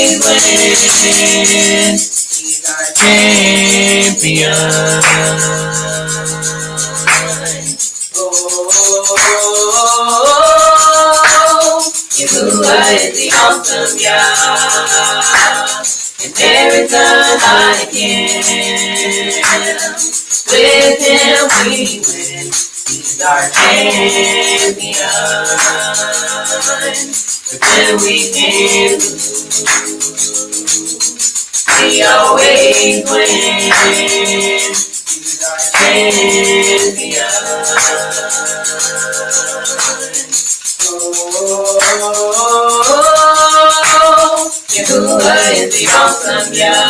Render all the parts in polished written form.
always win. He's our champion. Yahuwah is the awesome Yah, and there is none like Him. With Him we win. He's our champion. With Him we can we always win. He's our champion. Yahuwah is the awesome Yah,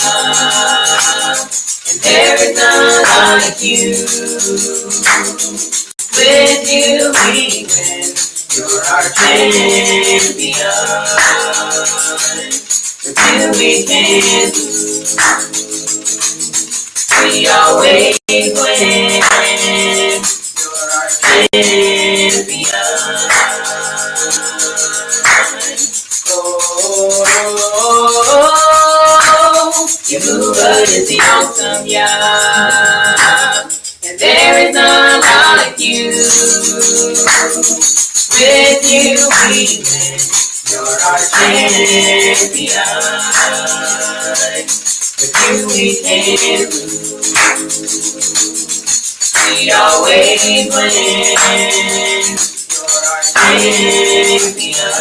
and there is none like you. With you we win. You're our champion. With you we can we always win. You're our champion. Yahuwah is the awesome Yah, and there is none like you. With you we win. You're our champion. With you we can we always win. You're our champion.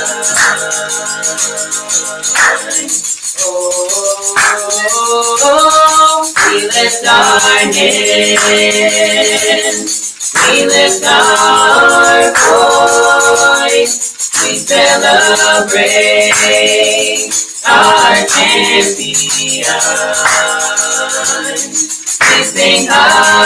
We lift our hands, we lift our voice, we celebrate our champion. We sing hallelujah,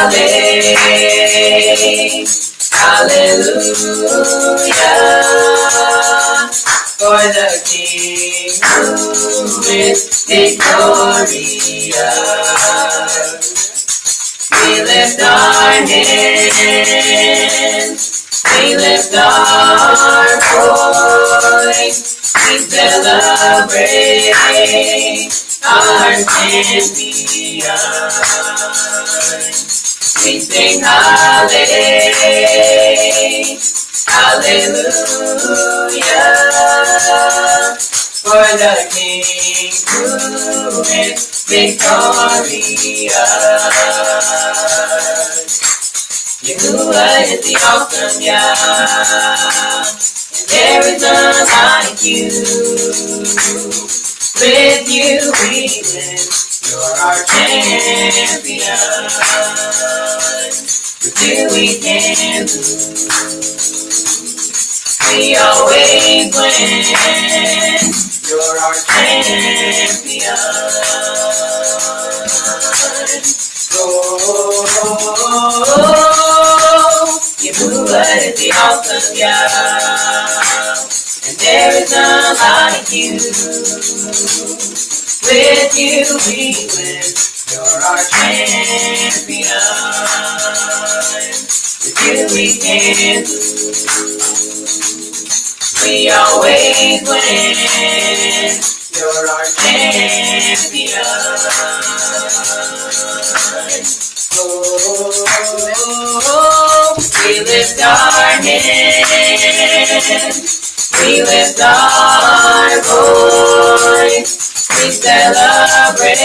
for the King who is victorious. We lift our hands, we lift our voice, we celebrate our champion. We sing hallelujah, for the King who is victorious. Yahuwah is the awesome Yah, and there is none like you. With you we win. You're our champion. With you we can we always win. You're our champion. Yahuwah is the awesome Yah, and there is none like you. With you we win. You're our champion. With you we can we always win. You're our champion. We lift our hands, we lift our voice, we celebrate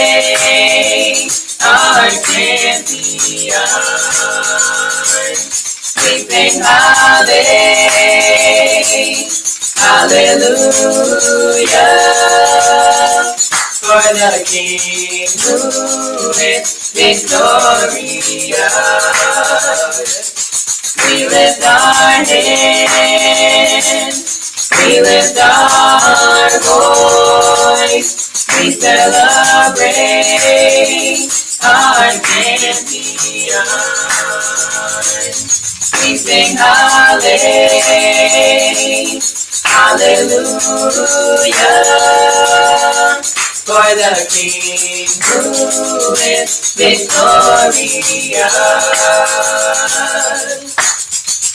our champion. We sing hallelujah, for the King who is victorious. We lift our hands, we lift our voice, we celebrate our champion. We sing hallelujah, for the King who is victorious.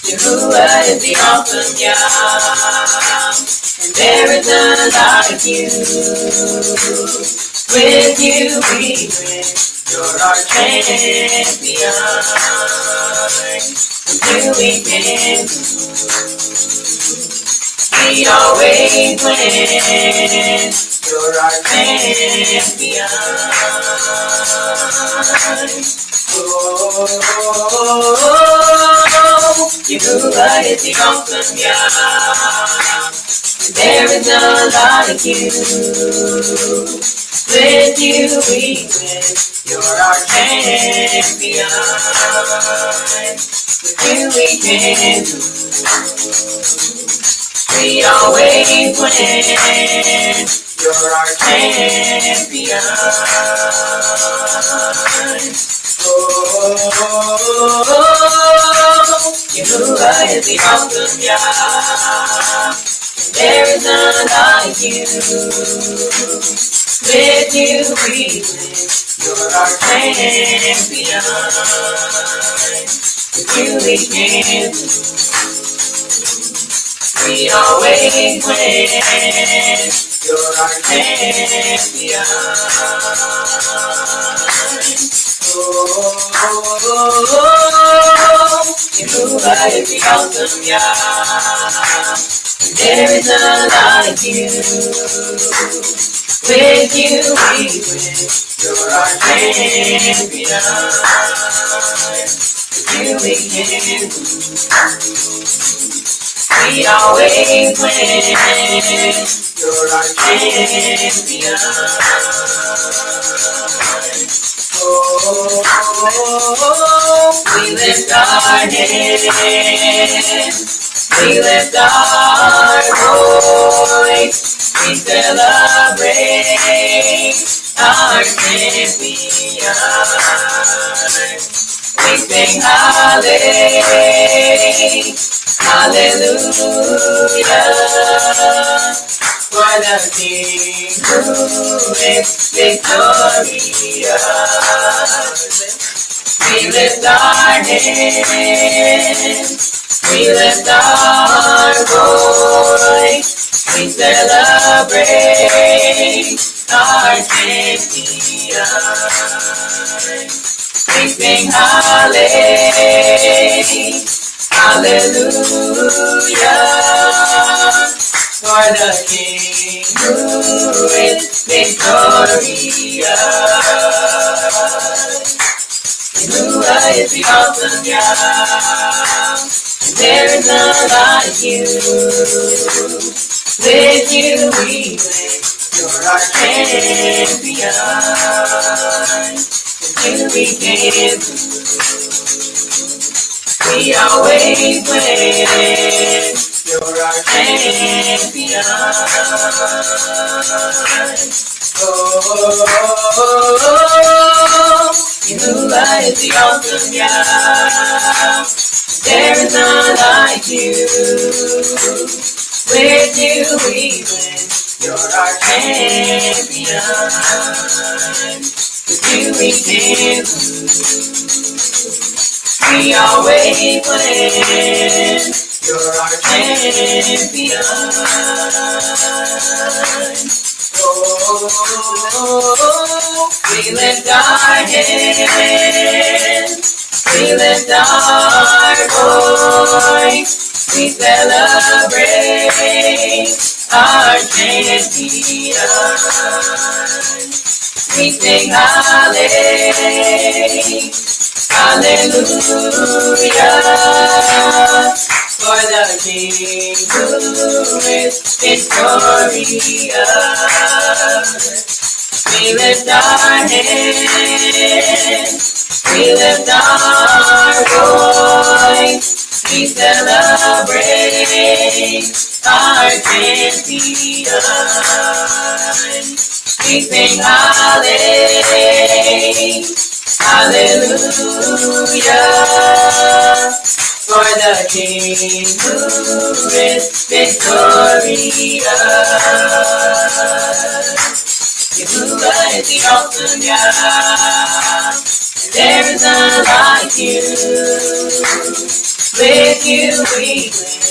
Yahuwah is the awesome Yah, and there is none like you. With you we win, you're our champion. With you we can, we always win, you're our champion. Jehovah is the awesome God. There is none like you. With you we win. You're our champion. With you we can. We always win. You're our champion. Jehovah is the awesome God. There is none like you. With you we win. You're our champion. With you we can. We always win. You're our champion. Jehovah is the awesome God. There is none like you. With you we win. You're our champion. With you we can. We always win. You're our champion. We lift our hands. We lift our voice. We celebrate our champion. We sing hallelujah, hallelujah, for the King who is victorious. We lift our hands. We lift our voice. We celebrate our champion. We sing hallelujah, hallelujah, for the King who is victorious. Jehovah is the awesome God. There is none like you. With you we win. You're our champion. With you we can. We always win. You're our champion. Jehovah is the awesome God. There is none like you. With you we win. You're our champion. With you we can. We always win. You're our champion. We lift our hands. We lift our voice. We celebrate our champion. We sing hallelujah, hallelujah, for the King who is victorious. We lift our hands. We lift our voice. We celebrate our champion. We sing hallelujah, hallelujah, for the King who is victorious. Jehovah is the awesome God. There is none like you. With you we win.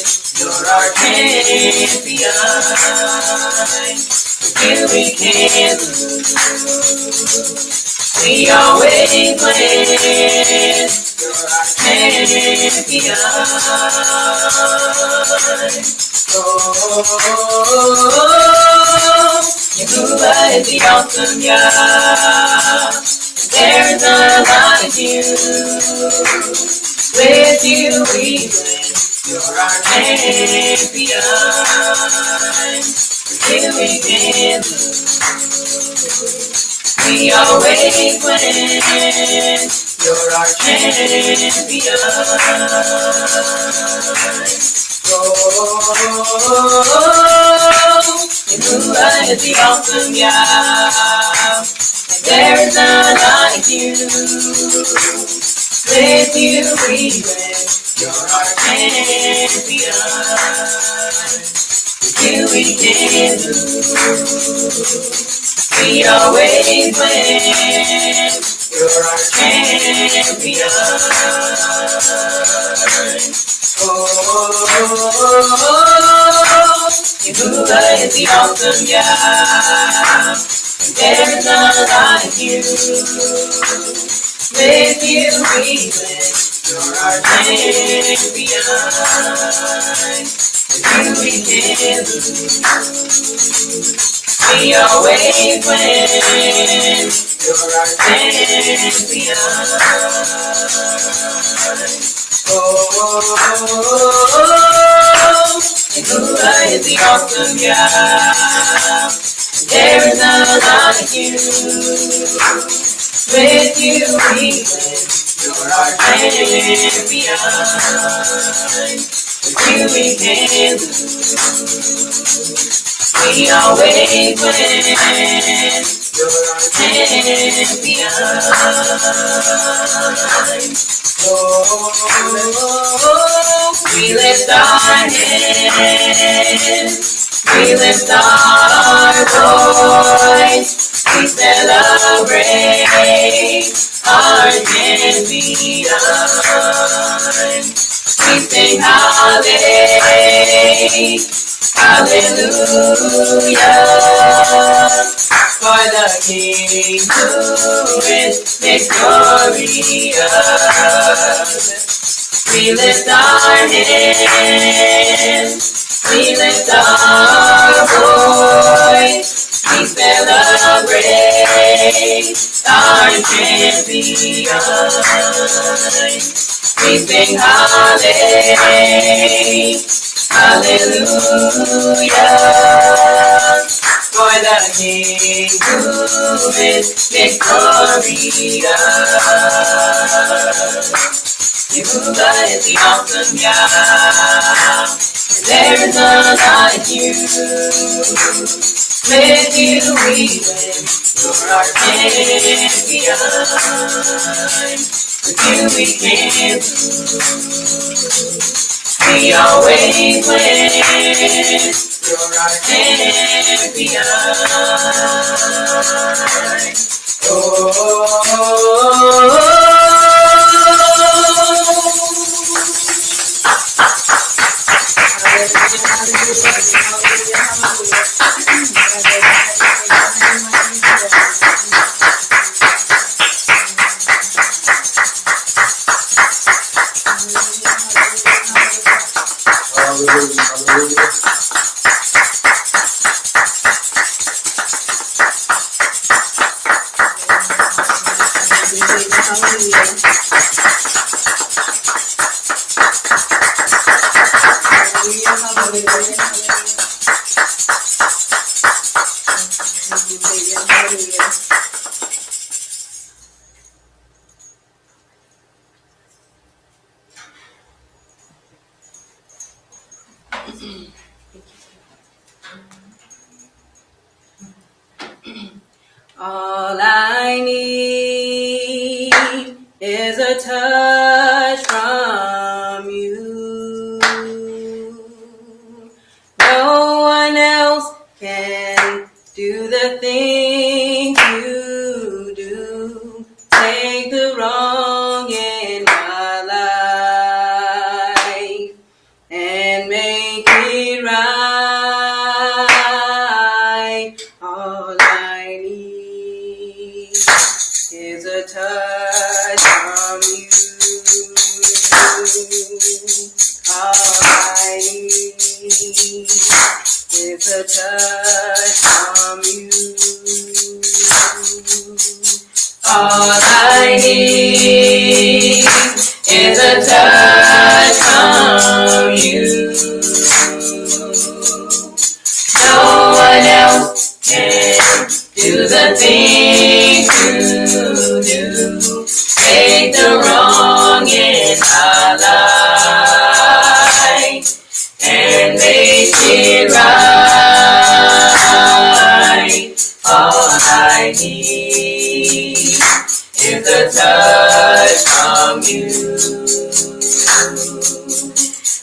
You're our champion. With you we can't lose. We always win. You're our champion. Yahuwah is the awesome Yah. There is none like you. With you we win. You're our champion. With you we can lose. We always win. You're our champion. Yahuwah is the awesome Yah. There is none like you. With you we win. You're our champion. With you we can lose. We always win. You're our champion. Yahuwah is the awesome Yah. There is none like you. With you we win. You're our champion. With you we can lose. We always win. You're our champion. Yahuwah is the awesome Yah. There is none like you. With you we win. You're our champion. With you we can lose. We always win. You're our champion. We lift our hands. We lift our voice. We celebrate our champion. We sing hallelujah, hallelujah, for the King who is victorious. We lift our hands. We lift our voice. We celebrate our champion. We sing hallelujah, hallelujah, for the King who is victorious. Yahuwah is the awesome Yah. There is none like you. With you we win. You're our champion. With you we can lose. We always win. You're our champion. All I need is a touch from you. No one else can do the things you do. Take the wrong in my life and make a touch from you. All I need is a touch from you. No one else can do the things you do. Take the wrong in our life and make it right. All I need is a touch from you.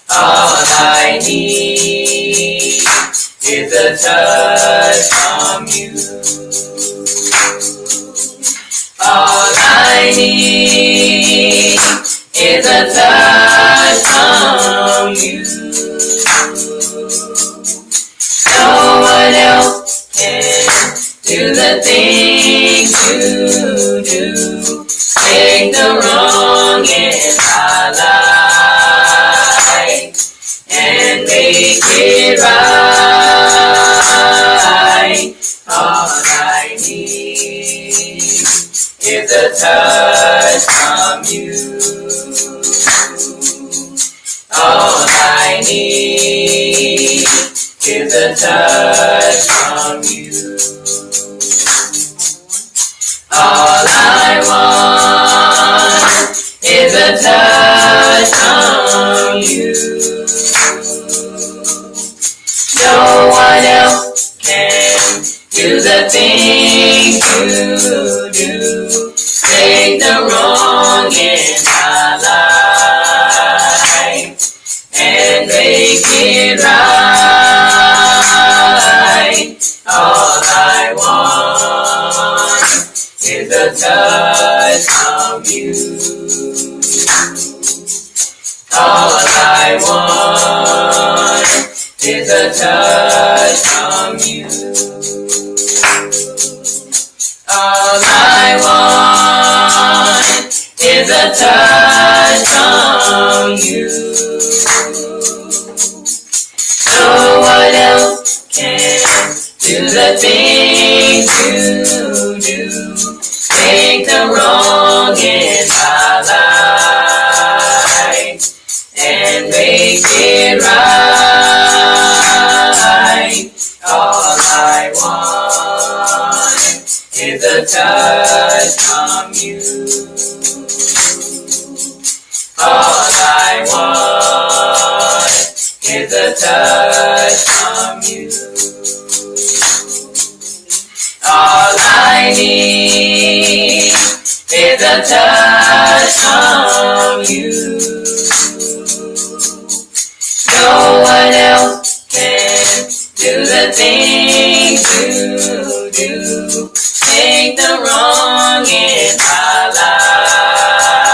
All I need is a touch from you. All I need is a touch from you. No one else can do the things you do. Take the wrong in our life and make it right. All I need is a touch from you. All I need is a touch from you. All I want is a touch from you. No one else can do the things you do. Take the wrong in our life and make it right. All I want is a touch from you. All I want is a touch from you. All I want is a touch from you. No one else can do the things you do. Take the wrong in our life and make it right. All I want is a touch from you. All I want is a touch from you. All I need is a touch from you. No one else can do the things you do. Take the wrong in our life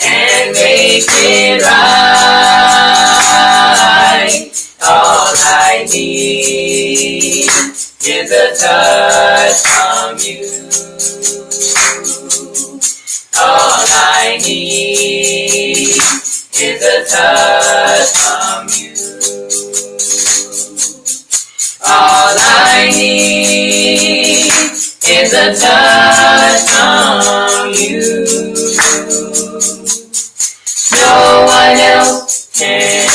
and make it right. All I need is a touch from you. All I need is a touch from you. All I need is a touch from you. No one else can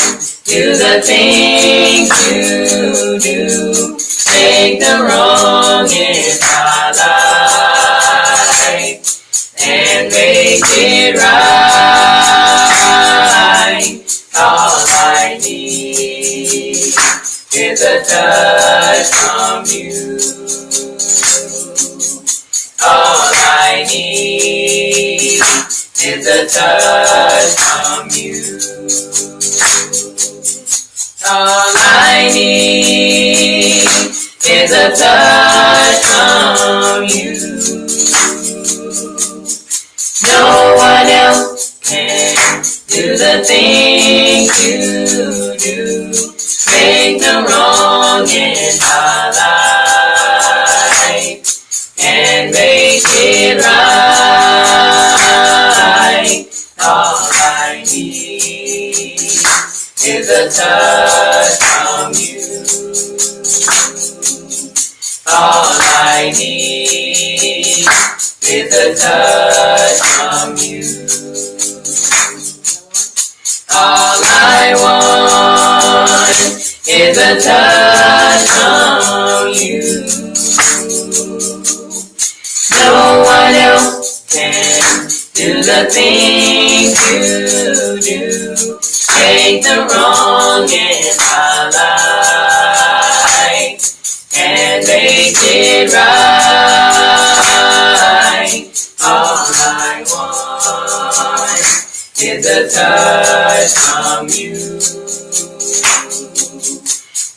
do the things you do. Take the wrong in our life and make it right. All I need is a touch from you. All I need is a touch from you. All I need is a touch from you. No one else can do the things you do. Take the wrong in our life and make it right. All I need is a touch from you. need is a touch from you. All I want is a touch from you. No one else can do the things you do. Take the wrong in my life and make it right. All I want is a touch from you.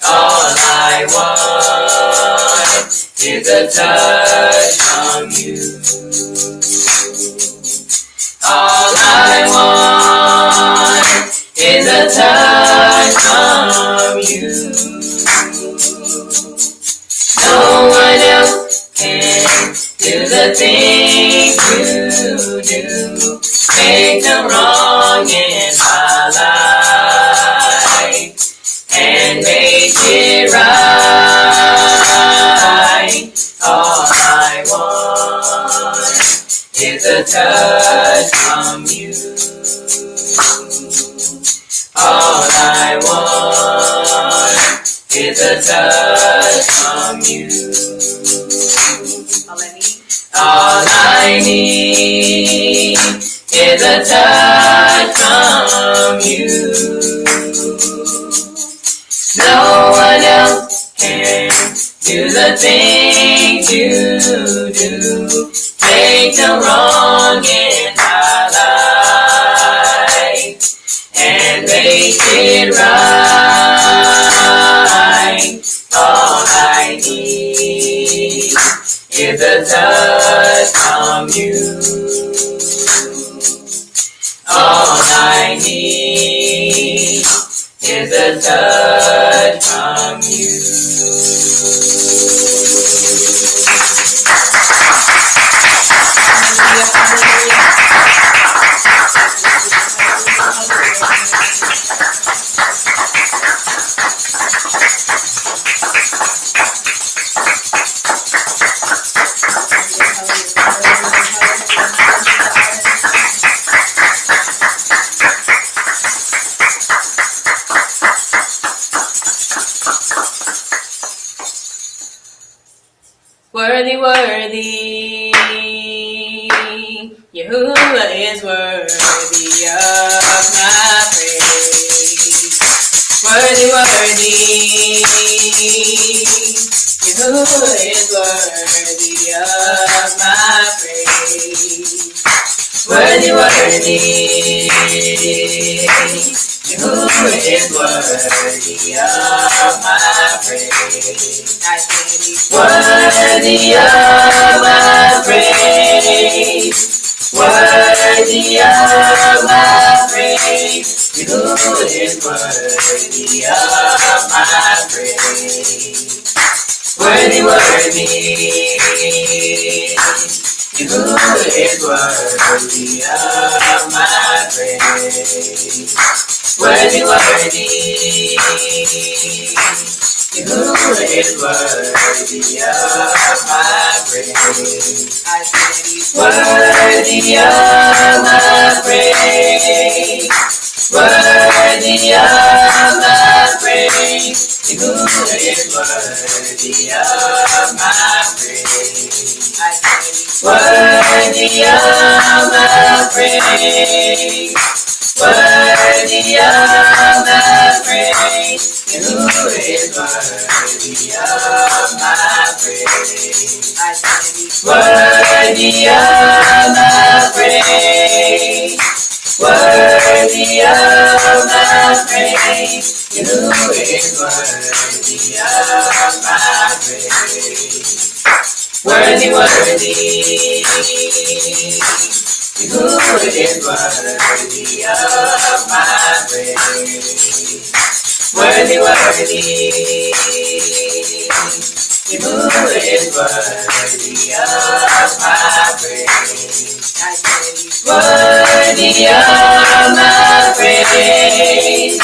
All I want is a touch from you. All I want is a touch from you. No one else can do the things you do. Take the wrong in my life and make it right. All I want is a touch from you. All I want is a touch from you. All I need is a touch from you. No one else can do the things you do. Take the wrong in my life and make it right. All I need is a touch from you. All I need is a touch from you. Worthy, worthy, Yahuwah is worthy of my praise. Worthy, worthy, Yahuwah is worthy of my praise. Worthy, worthy, Yahuwah is worthy of my praise. Worthy of my praise, worthy of my praise, Yahuwah is worthy of my praise. Worthy, worthy, Yahuwah is worthy of my praise. Worthy, worthy, Yahuwah is worthy of my praise. Worthy of my praise. Worthy of my praise. Yahuwah is worthy of my praise. Worthy of my praise. Worthy of my praise. Yahuwah is worthy of my praise. Worthy of my praise. Worthy of my praise. Yahuwah is worthy of my praise. Worthy, worthy, Yahuwah is worthy of my praise. Worthy, worthy, Yahuwah is worthy of my praise. Worthy of my praise.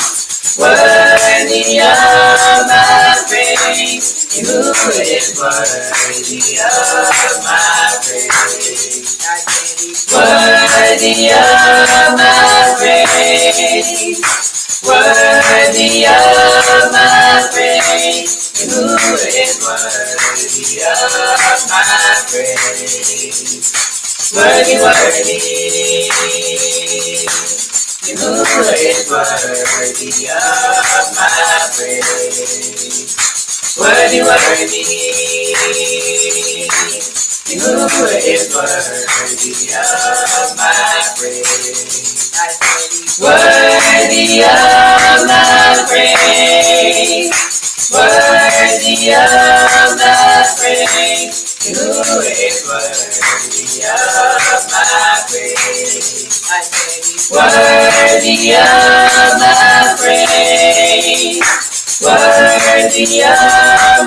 Worthy of my praise. praise. You is worthy of my praise. Worthy of my praise. Worthy of my praise. You is worthy of my praise. Worthy, worthy. You is worthy of my praise. Worthy, worthy. You is worthy of my praise. Worthy of my praise. Worthy of my praise. You is worthy of my praise. Worthy of my praise. Worthy of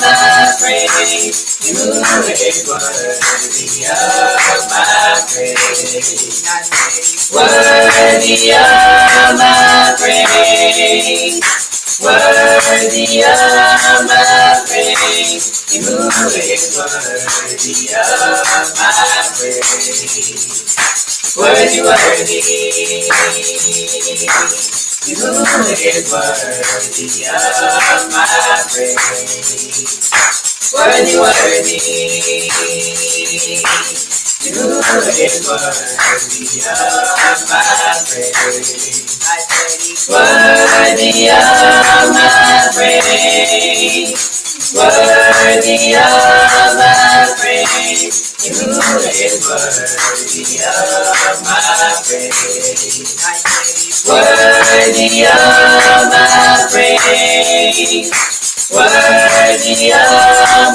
my praise. You is worthy of my praise. Worthy of my praise. Worthy of my praise. You is worthy of my praise. Worthy, worthy. You is worthy of my praise. Worthy, worthy. You is worthy of my praise. Worthy of my praise. Worthy of my praise. You is worthy of my praise. Worthy of my praise. Worthy of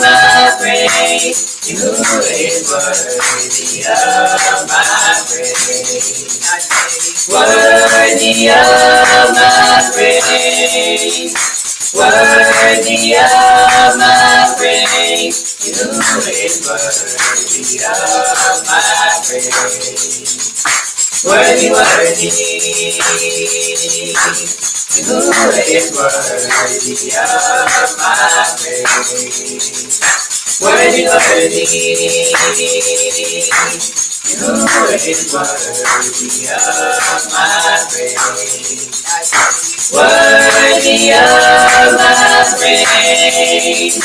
my praise. You is worthy of my praise. Worthy of my praise. Worthy of my praise. You is worthy of my praise. Worthy, worthy. You is worthy of my praise. Worthy, worthy. You is worthy of my praise. Worthy of my praise.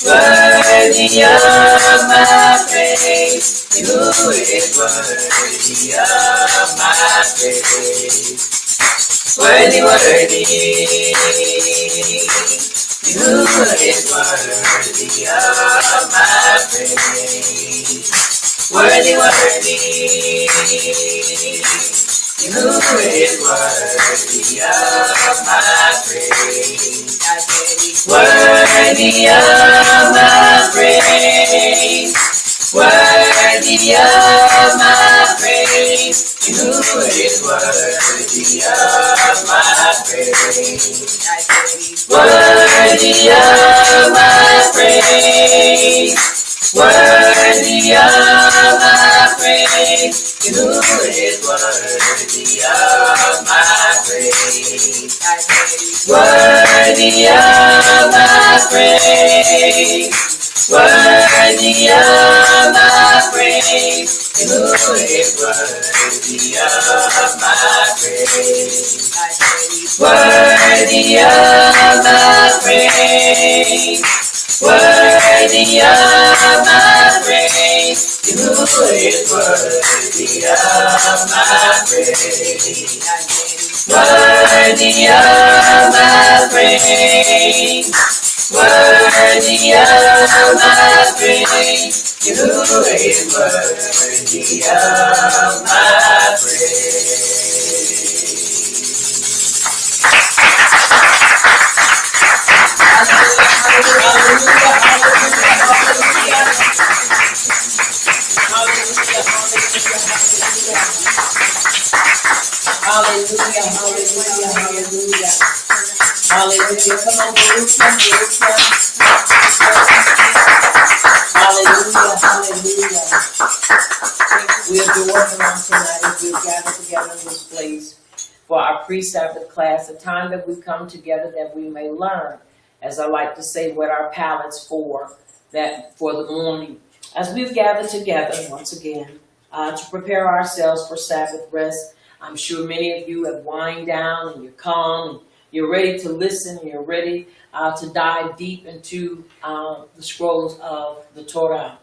Worthy of my praise. You is worthy of my praise. Worthy, worthy. You is worthy of my praise. Worthy, worthy. You is worthy of my praise. Worthy of my praise. Worthy of my praise. You is worthy of my praise. Worthy of my praise. Worthy of my praise. You is worthy of my praise. Worthy of my praise. Worthy of my praise. You is worthy of my praise. Worthy of my praise. Worthy of my praise. You is worthy of my praise. Worthy of my praise. Worthy of my praise. You is worthy of my praise. Hallelujah, hallelujah, hallelujah. Hallelujah. Come on, Jerusalem. Hallelujah, hallelujah. We adore him on tonight as we've gathered together in this place for our pre-Sabbath class, a time that we come together that we may learn as I like to say, wet our palates for the morning. As we've gathered together once again to prepare ourselves for Sabbath rest, I'm sure many of you have wind down and you're calm and you're ready to listen. You're ready to dive deep into the scrolls of the Torah.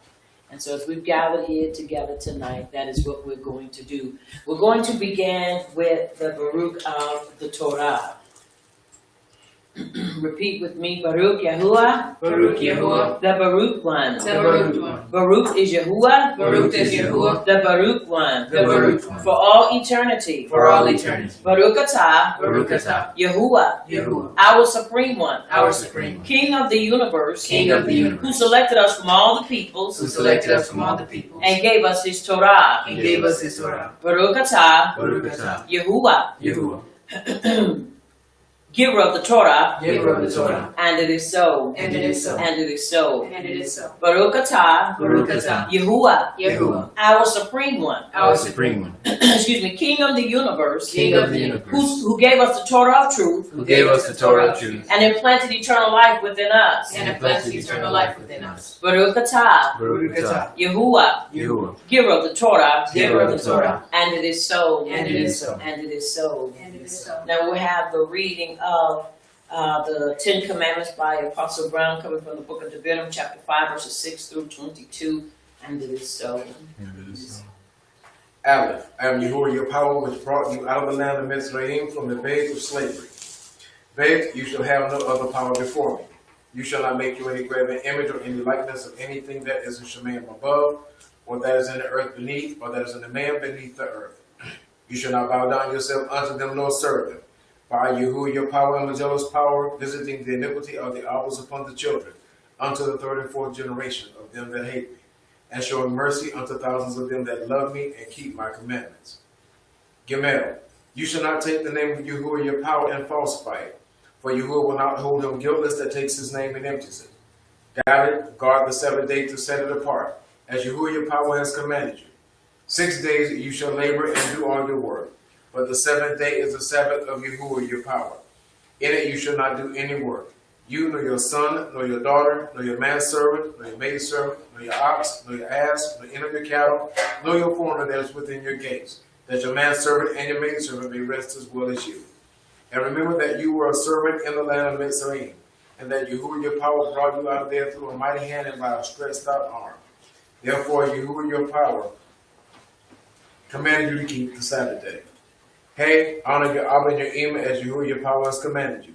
And so as we've gathered here together tonight, that is what we're going to do. We're going to begin with the Baruch of the Torah. Repeat with me, Baruch Yahuwah. Baruch Yahuwah. The Baruch one. The Baruch one. Baruch is Yahuwah. Baruch is Yahuwah. The Baruch one. The Baruch one. For all eternity. For all eternity. Baruch atah. Baruch atah. Yahuwah. Yahuwah. Our supreme one. Our supreme one. King of the universe. King of the universe. Who selected us from all the peoples. Who selected us from all the peoples. And gave us his Torah. And gave us his Torah. Baruch atah. Baruch atah. Yahuwah. Yahuwah. Giver of the Torah. Giver of the Torah. And it is so. And it is so. And it is so. And it is so. Baruch atah. Baruch atah. Yahuwah. Yahuwah. Our supreme one. Our supreme one. Excuse me. King of the universe. King of the universe. Who gave us the Torah of truth. Who gave us the Torah of truth. And implanted eternal life within us. And implanted eternal life within us. Baruch atah. Baruch atah. Yahuwah. Yahuwah. Giver of the Torah. Giver of the Torah. And it is so. And it is so. And it is so. And it is so. Now we have the reading of the Ten Commandments by Apostle Brown, coming from the book of Devarim, chapter 5, verses 6 through 22. And it is so. Aleph, I am Yahuwah, your power, which brought you out of the land of Mizraim from the days of slavery. Bet, you shall have no other power before me. You shall not make you any graven image or any likeness of anything that is in Shemayim above, or that is in the earth beneath, or that is in the man beneath the earth. You shall not bow down yourself unto them, nor serve them. For I, Yahuwah, your power and the jealous power, visiting the iniquity of the fathers upon the children, unto the third and fourth generation of them that hate me, and showing mercy unto thousands of them that love me and keep my commandments. Gimel, you shall not take the name of Yahuwah, your power, and falsify it, for Yahuwah will not hold him guiltless that takes his name and empties it. Dalet, guard the seventh day to set it apart, as Yahuwah, your power, has commanded you. 6 days you shall labor and do all your work. But the seventh day is the Sabbath of Yahuwah, your power. In it you shall not do any work. You, nor your son, nor your daughter, nor your manservant, nor your maidservant, nor your ox, nor your ass, nor any of your cattle, nor your foreigner that is within your gates, that your manservant and your maidservant may rest as well as you. And remember that you were a servant in the land of Mizraim, and that Yahuwah, your power, brought you out of there through a mighty hand and by a stretched out arm. Therefore, Yahuwah, your power, commanded you to keep the Sabbath day. Hey, honor your Abba and your Ima as Yahuwah, your power, has commanded you,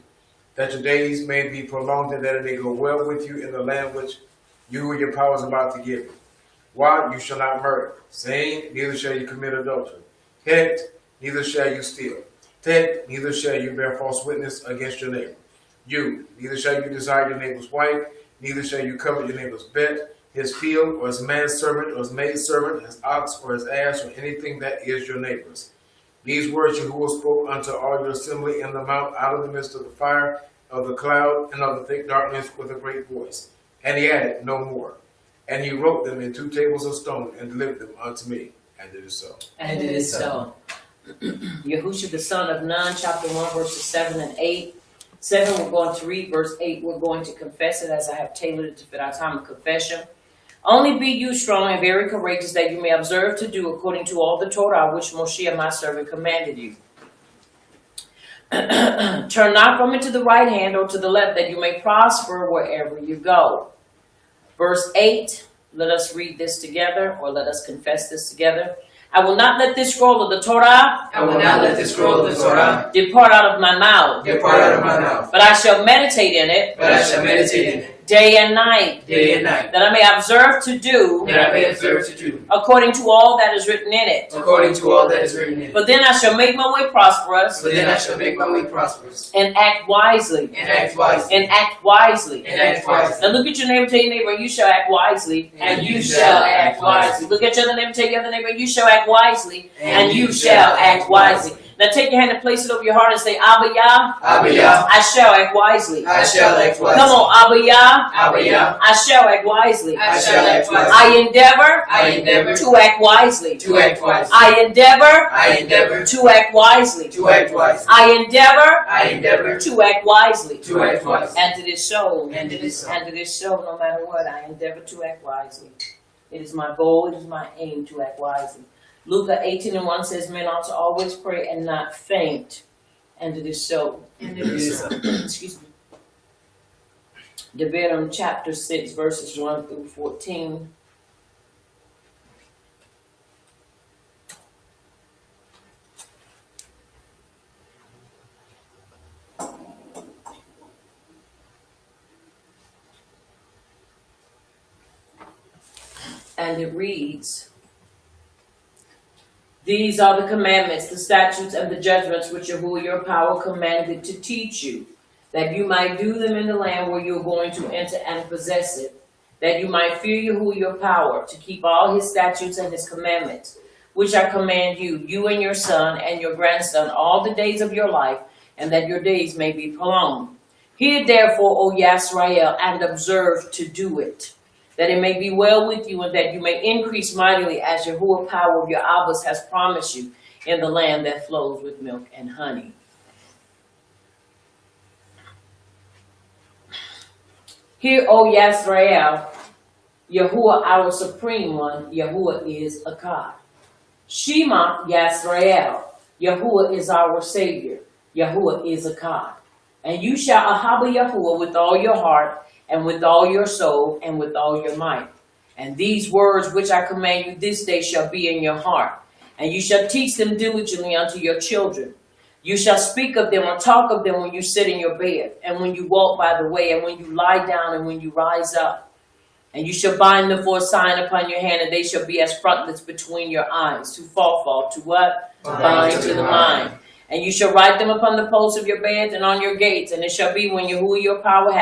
that your days may be prolonged and that it may go well with you in the land which Yahuwah, your power, is about to give you. Why? You shall not murder. Saying, neither shall you commit adultery. Het, neither shall you steal. Tet, neither shall you bear false witness against your neighbor. You, neither shall you desire your neighbor's wife, neither shall you covet your neighbor's bet, his field, or his manservant, or his maidservant, his ox, or his ass, or anything that is your neighbor's. These words Yahuwah spoke unto all your assembly in the mount out of the midst of the fire, of the cloud, and of the thick darkness with a great voice. And he added no more. And he wrote them in 2 tables of stone and delivered them unto me. And it is so. And it is so. Yahushua the son of Nun, chapter 1, verses 7 and 8. 7, we're going to read. Verse 8, we're going to confess it as I have tailored it to fit our time of confession. Only be you strong and very courageous, that you may observe to do according to all the Torah which Moshe my servant commanded you. Turn not from it to the right hand or to the left, that you may prosper wherever you go. Verse 8, let us read this together, or let us confess this together. I will not let this scroll of the Torah, I will not let this scroll of the Torah depart out of my mouth, depart out of my mouth. but I shall meditate in it, But I shall meditate in it day and night, day and night, that I may observe to do that I may observe to do according to all that is written in it. according to all that is written in it. But then I shall make my way prosperous, But then I shall make my way prosperous, and act wisely, and act wisely, and act wisely. and act wisely. Now look at your neighbor, tell your neighbor, you shall act wisely, and you shall act wisely. Look at your other neighbor, tell your other neighbor, you shall act wisely, and you shall act wisely. Now take your hand and place it over your heart and say, Abba Yah, Abba Yah, I shall act wisely. I shall act wisely. Come on, Abba Yah, Abba Yah, I shall act wisely. I shall act wisely. I endeavor to act wisely. act wisely. I endeavor I endeavor to act wisely. to act wisely. I endeavor to to act wisely. act wisely. And it is so. And it is so. And it is so, no matter what, I endeavor to act wisely. It is my goal, it is my aim to act wisely. Luke 18:1 says, men ought to always pray and not faint. And it is so. And it is so. Excuse me. Deuteronomy chapter 6, verses 1 through 14. And it reads, these are the commandments, the statutes, and the judgments which Yahuwah your power commanded to teach you, that you might do them in the land where you are going to enter and possess it, that you might fear Yahuwah your power, to keep all his statutes and his commandments, which I command you, you and your son and your grandson, all the days of your life, and that your days may be prolonged. Hear therefore, O Yisrael, and observe to do it, that it may be well with you, and that you may increase mightily as Yahuwah power of your Abbas has promised you in the land that flows with milk and honey. Hear, O Yisrael, Yahuwah our supreme one, Yahuwah is Akkad. Shema Yisrael, Yahuwah is our Savior, Yahuwah is Akkad. And you shall ahaba Yahuwah with all your heart, and with all your soul, and with all your might. And these words which I command you this day shall be in your heart, and you shall teach them diligently unto your children. You shall speak of them or talk of them when you sit in your bed, and when you walk by the way, and when you lie down, and when you rise up. And you shall bind them for a sign upon your hand, and they shall be as frontlets between your eyes. To fall to what? Bind to the mind. And you shall write them upon the posts of your beds and on your gates, and it shall be when Yahuwah your power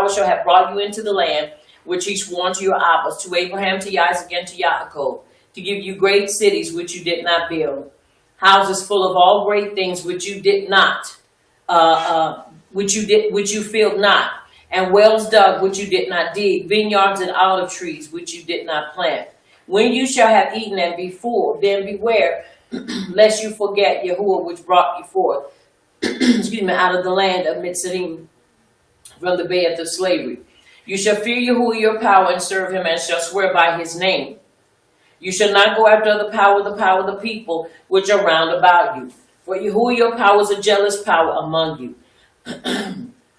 shall have brought you into the land which he swore to your Abbas, to Abraham, to Isaac, and to Yaakov, to give you great cities which you did not build, houses full of all great things which you did not, which you filled not, and wells dug which you did not dig, vineyards and olive trees which you did not plant. When you shall have eaten and before, then beware lest you forget Yahuwah which brought you forth, out of the land of Mitzrayim, from the bed of slavery. You shall fear Yahuwah your power and serve him, and shall swear by his name. You shall not go after the power of the people which are round about you. For Yahuwah your power is a jealous power among you.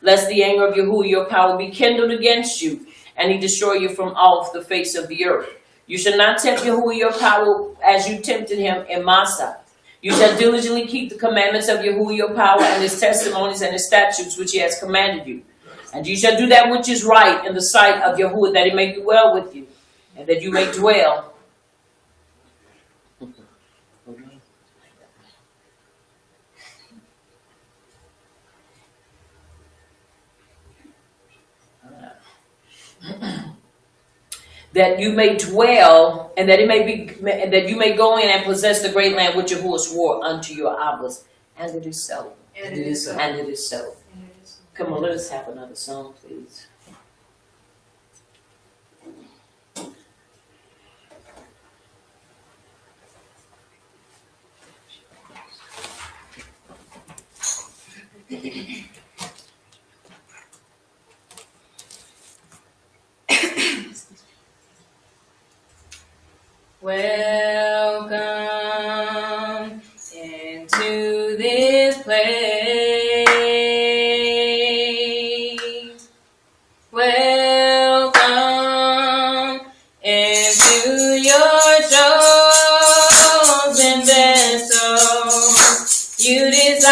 Lest the anger of Yahuwah your power be kindled against you, and he destroy you from off the face of the earth. You shall not tempt Yahuwah your power as you tempted him in Massah. You shall diligently keep the commandments of Yahuwah your power, and his testimonies and his statutes which he has commanded you. And you shall do that which is right in the sight of Yahuwah, that it may be well with you, and that you may dwell. That you may dwell, and that that you may go in and possess the great land which Yahuwah swore unto your Abbas. And it is so. And it is so. And it is so. Come on, let us have another song, please. Welcome into this place. Welcome into your chosen vessel. You desire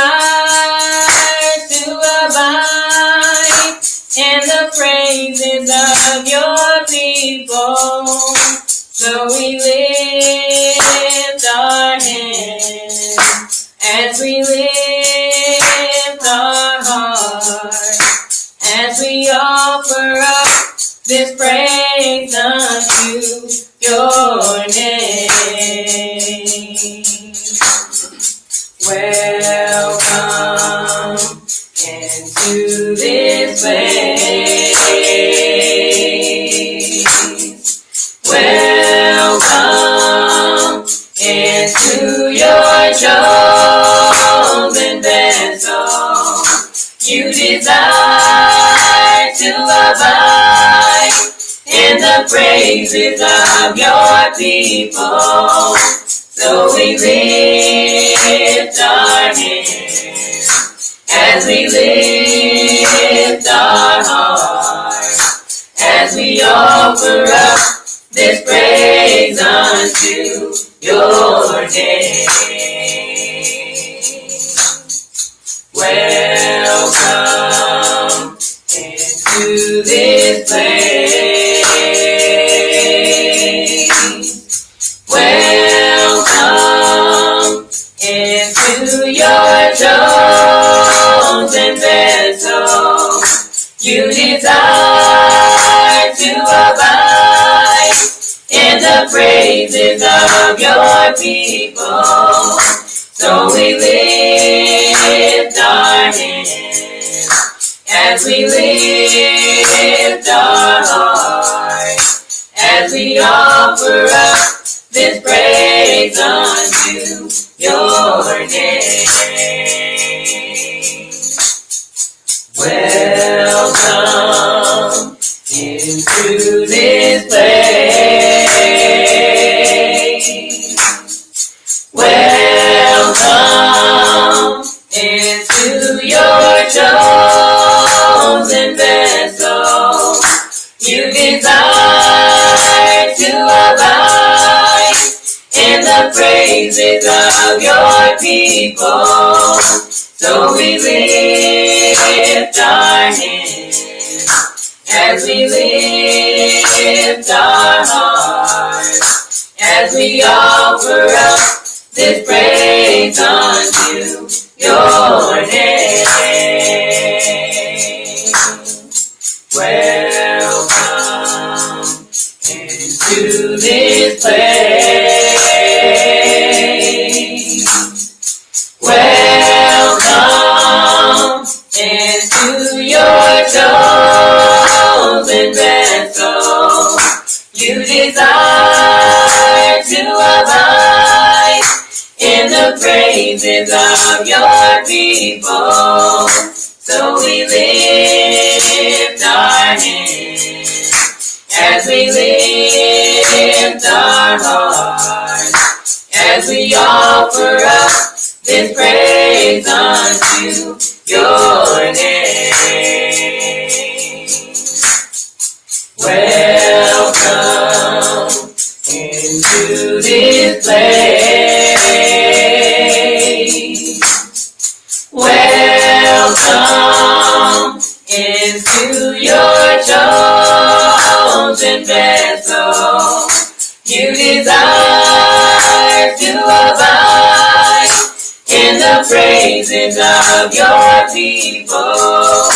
to abide in the praises of your people. So we lift our hands as we lift our hearts, as we offer up this praise unto your name. Welcome into this place. Welcome into your chosen vessel. You desire to abide in the praises of your people. So we lift our hands as we lift our hearts, as we offer up this praise unto your name. Welcome into this place. Welcome into your chosen vessel. You desire to abide in the praises of your people. So we lift our hands as we lift our hearts, as we offer up this praise unto your name. Welcome into this place. Welcome into your chosen vessel. You desire to abide in the praises of your people. So we lift our hands as we lift our hearts, as we offer up this praise unto your name. Welcome into this place. Welcome into your chosen vessel. You desire to abide in the praises of your people. So we lift our hands as we lift our hearts, as we offer up this praise unto your name. Welcome into this place. Welcome into your chosen vessel. You desire to abide in the praises of your people.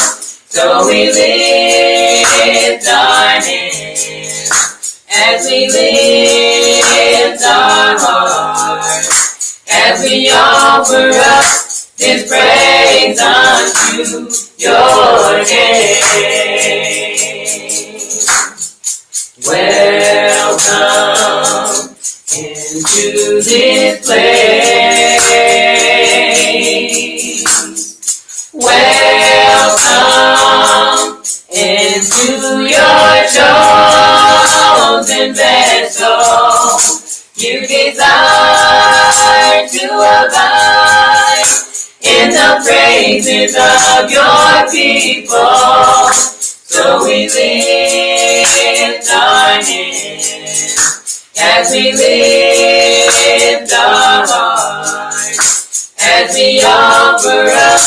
So we lift our hands as we lift our hearts, as we offer up this praise unto your name. Welcome into this place. Welcome into your chosen vessel. You desire to abide in the praises of your people. So we lift our hands as we lift our hearts, as we offer up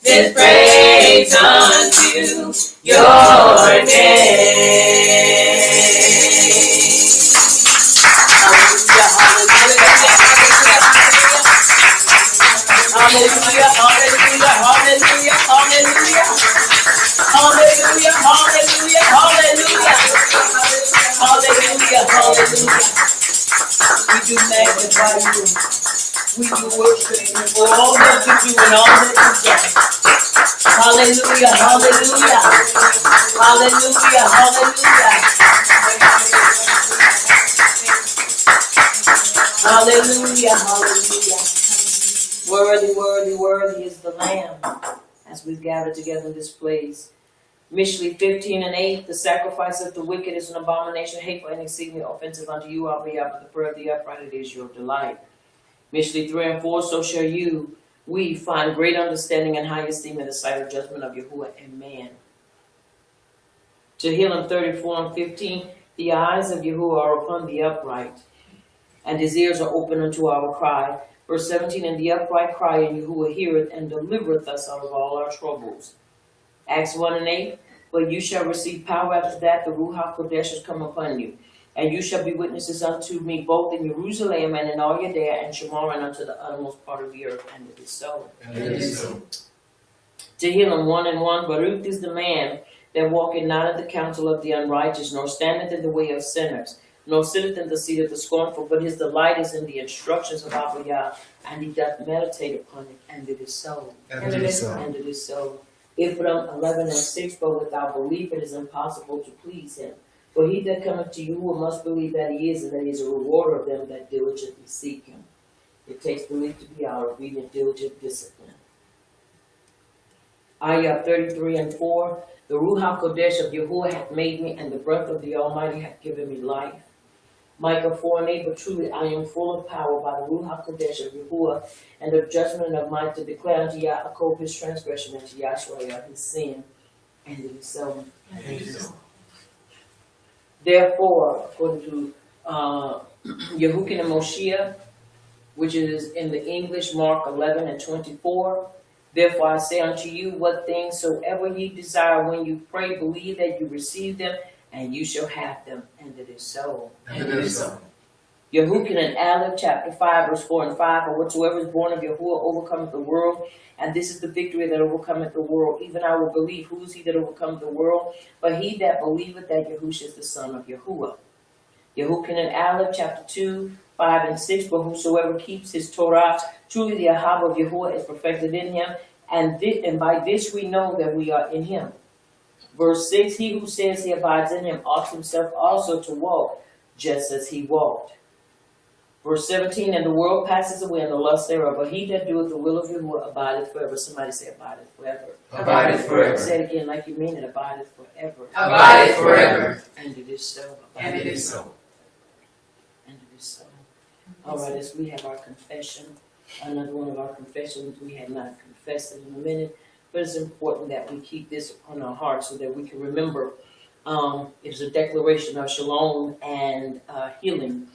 this praise unto your name. Hallelujah, hallelujah, hallelujah, hallelujah, hallelujah, hallelujah, hallelujah, hallelujah, hallelujah. We do magnify you. We will worship you for all that you do and all that you've done. Hallelujah, hallelujah. Hallelujah, hallelujah. Hallelujah, hallelujah. Worthy, worthy, worthy is the Lamb as we've gathered together in this place. Mishley 15:8, the sacrifice of the wicked is an abomination, hateful and exceedingly offensive unto you, albeit but the prayer of the upright it is your delight. Mishley 3:4, so shall we find great understanding and high esteem in the sight of judgment of Yahuwah and man. Tehillim 34:15, the eyes of Yahuwah are upon the upright, and his ears are open unto our cry. Verse 17, and the upright cry, and Yahuwah heareth and delivereth us out of all our troubles. Acts 1:8, but you shall receive power after that the Ruach Kodesh has come upon you, and you shall be witnesses unto me both in Jerusalem and in all Judea and Samaria and unto the uttermost part of the earth. And it is so. And it is so. Tehillim 1:1, Baruch is the man that walketh not in the counsel of the unrighteous, nor standeth in the way of sinners, nor sitteth in the seat of the scornful, but his delight is in the instructions of Abba Yah, and he doth meditate upon it, and it is so. And it is so. And it is so. Ephraim 11:6, but without belief it is impossible to please him. For he that cometh to you must believe that he is, and that he is a rewarder of them that diligently seek him. It takes belief to be our obedient, diligent discipline. Ayah 33:4, the Ruach Kodesh of Yahuwah hath made me, and the breath of the Almighty hath given me life. Micah 4:8, but truly I am full of power by the Ruach Kodesh of Yahuwah, and of judgment and of might to declare unto Yaakov his transgression, and to Yahshua his sin. And it is so. And it is so. Therefore, according to Yehukin and Moshiach, which is in the English, Mark 11:24, therefore I say unto you, what things soever ye desire when you pray, believe that you receive them, and you shall have them. And it is so. And it is so. Yehukin and Aleph, chapter 5, verse 4 and 5, or whatsoever is born of Yahuwah overcometh the world, and this is the victory that overcometh the world. Even I will believe. Who is he that overcometh the world? But he that believeth that Yahushua is the Son of Yahuwah. Yehukin and Aleph, chapter 2, 5 and 6, but whosoever keeps his Torah, truly the Ahab of Yahuwah is perfected in him, and by this we know that we are in him. Verse 6, he who says he abides in him ought himself also to walk, just as he walked. Verse 17, and the world passes away and the lust thereof, but he that doeth the will of Yahuwah abideth forever. Somebody say abideth forever. Abideth forever. Say it again like you mean it, abideth forever. Abideth forever. And it is so. And it is so. And it is so. All right, as we have our confession, another one of our confessions, we had not confessed it in a minute, but it's important that we keep this on our hearts so that we can remember. It's a declaration of shalom and healing.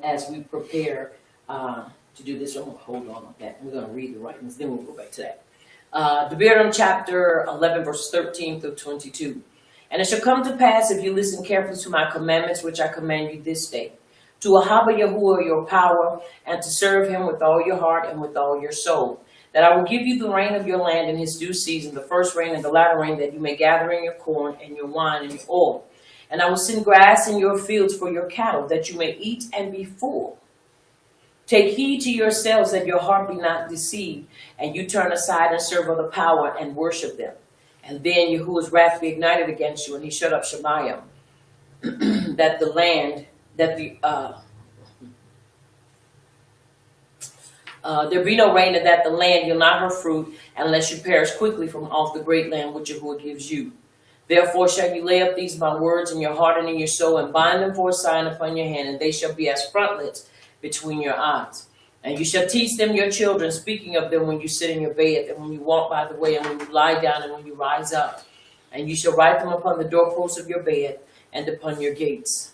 As we prepare to do this, I'm going to hold on with that. We're going to read the writings, then we'll go back to that. Devarim chapter 11, verse 13 through 22. And it shall come to pass, if you listen carefully to my commandments, which I command you this day, to Ahaba Yahuwah your power, and to serve him with all your heart and with all your soul, that I will give you the rain of your land in his due season, the first rain and the latter rain, that you may gather in your corn and your wine and your oil. And I will send grass in your fields for your cattle, that you may eat and be full. Take heed to yourselves that your heart be not deceived, and you turn aside and serve other power and worship them. And then Yahuwah's wrath be ignited against you, and he shut up Shemayim, that the land, that the there be no rain, and that the land yield not her fruit, unless you perish quickly from off the great land which Yahuwah gives you. Therefore shall you lay up these my words in your heart and in your soul, and bind them for a sign upon your hand, and they shall be as frontlets between your eyes. And you shall teach them your children, speaking of them when you sit in your bed, and when you walk by the way, and when you lie down, and when you rise up. And you shall write them upon the doorposts of your bed, and upon your gates.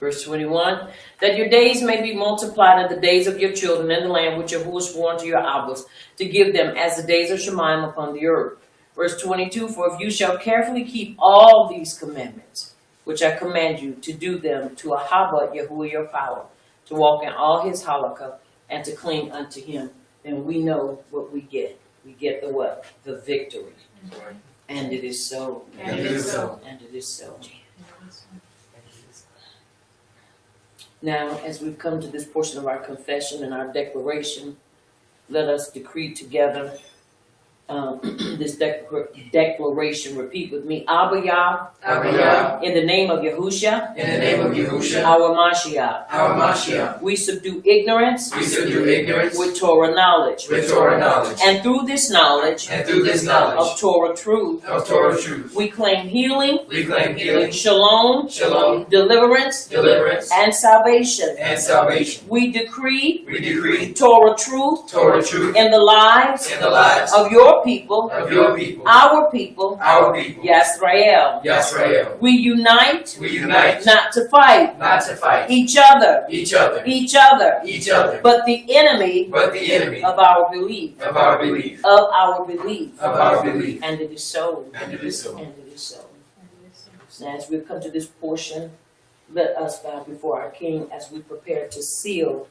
Verse 21, that your days may be multiplied in the days of your children in the land which Yahuwah swore unto your Abbas, to give them as the days of Shemayim upon the earth. Verse 22, for if you shall carefully keep all these commandments, which I command you, to do them, to Ahaba Yahuwah your power, to walk in all his halakha, and to cling unto him, and we know what we get. We get the what? The victory. And it is so. And it is so. And it is so. Now, as we've come to this portion of our confession and our declaration, let us decree together this declaration. Repeat with me. Abba Yah, Abba Yah, in the name of Yahusha, in the name of Yahushua, our Mashiach, our Mashiach, we subdue ignorance we subdue ignorance with Torah knowledge. with Torah knowledge. And through this knowledge And through this of knowledge Torah truth, of Torah truth, we claim healing, we claim healing, shalom, shalom, deliverance, deliverance, and salvation. and salvation. We decree We decree Torah truth Torah truth in the lives in the lives of your people, of your people, our people, our people, Yisrael. Yisrael. We unite We unite not to fight not to fight each other, each other, each other, each other, but the enemy but the enemy of our belief, of our belief, of our belief. of our belief. And it is so. And it is so. And it is so. Now, as we've come to this portion, let us bow before our King as we prepare to seal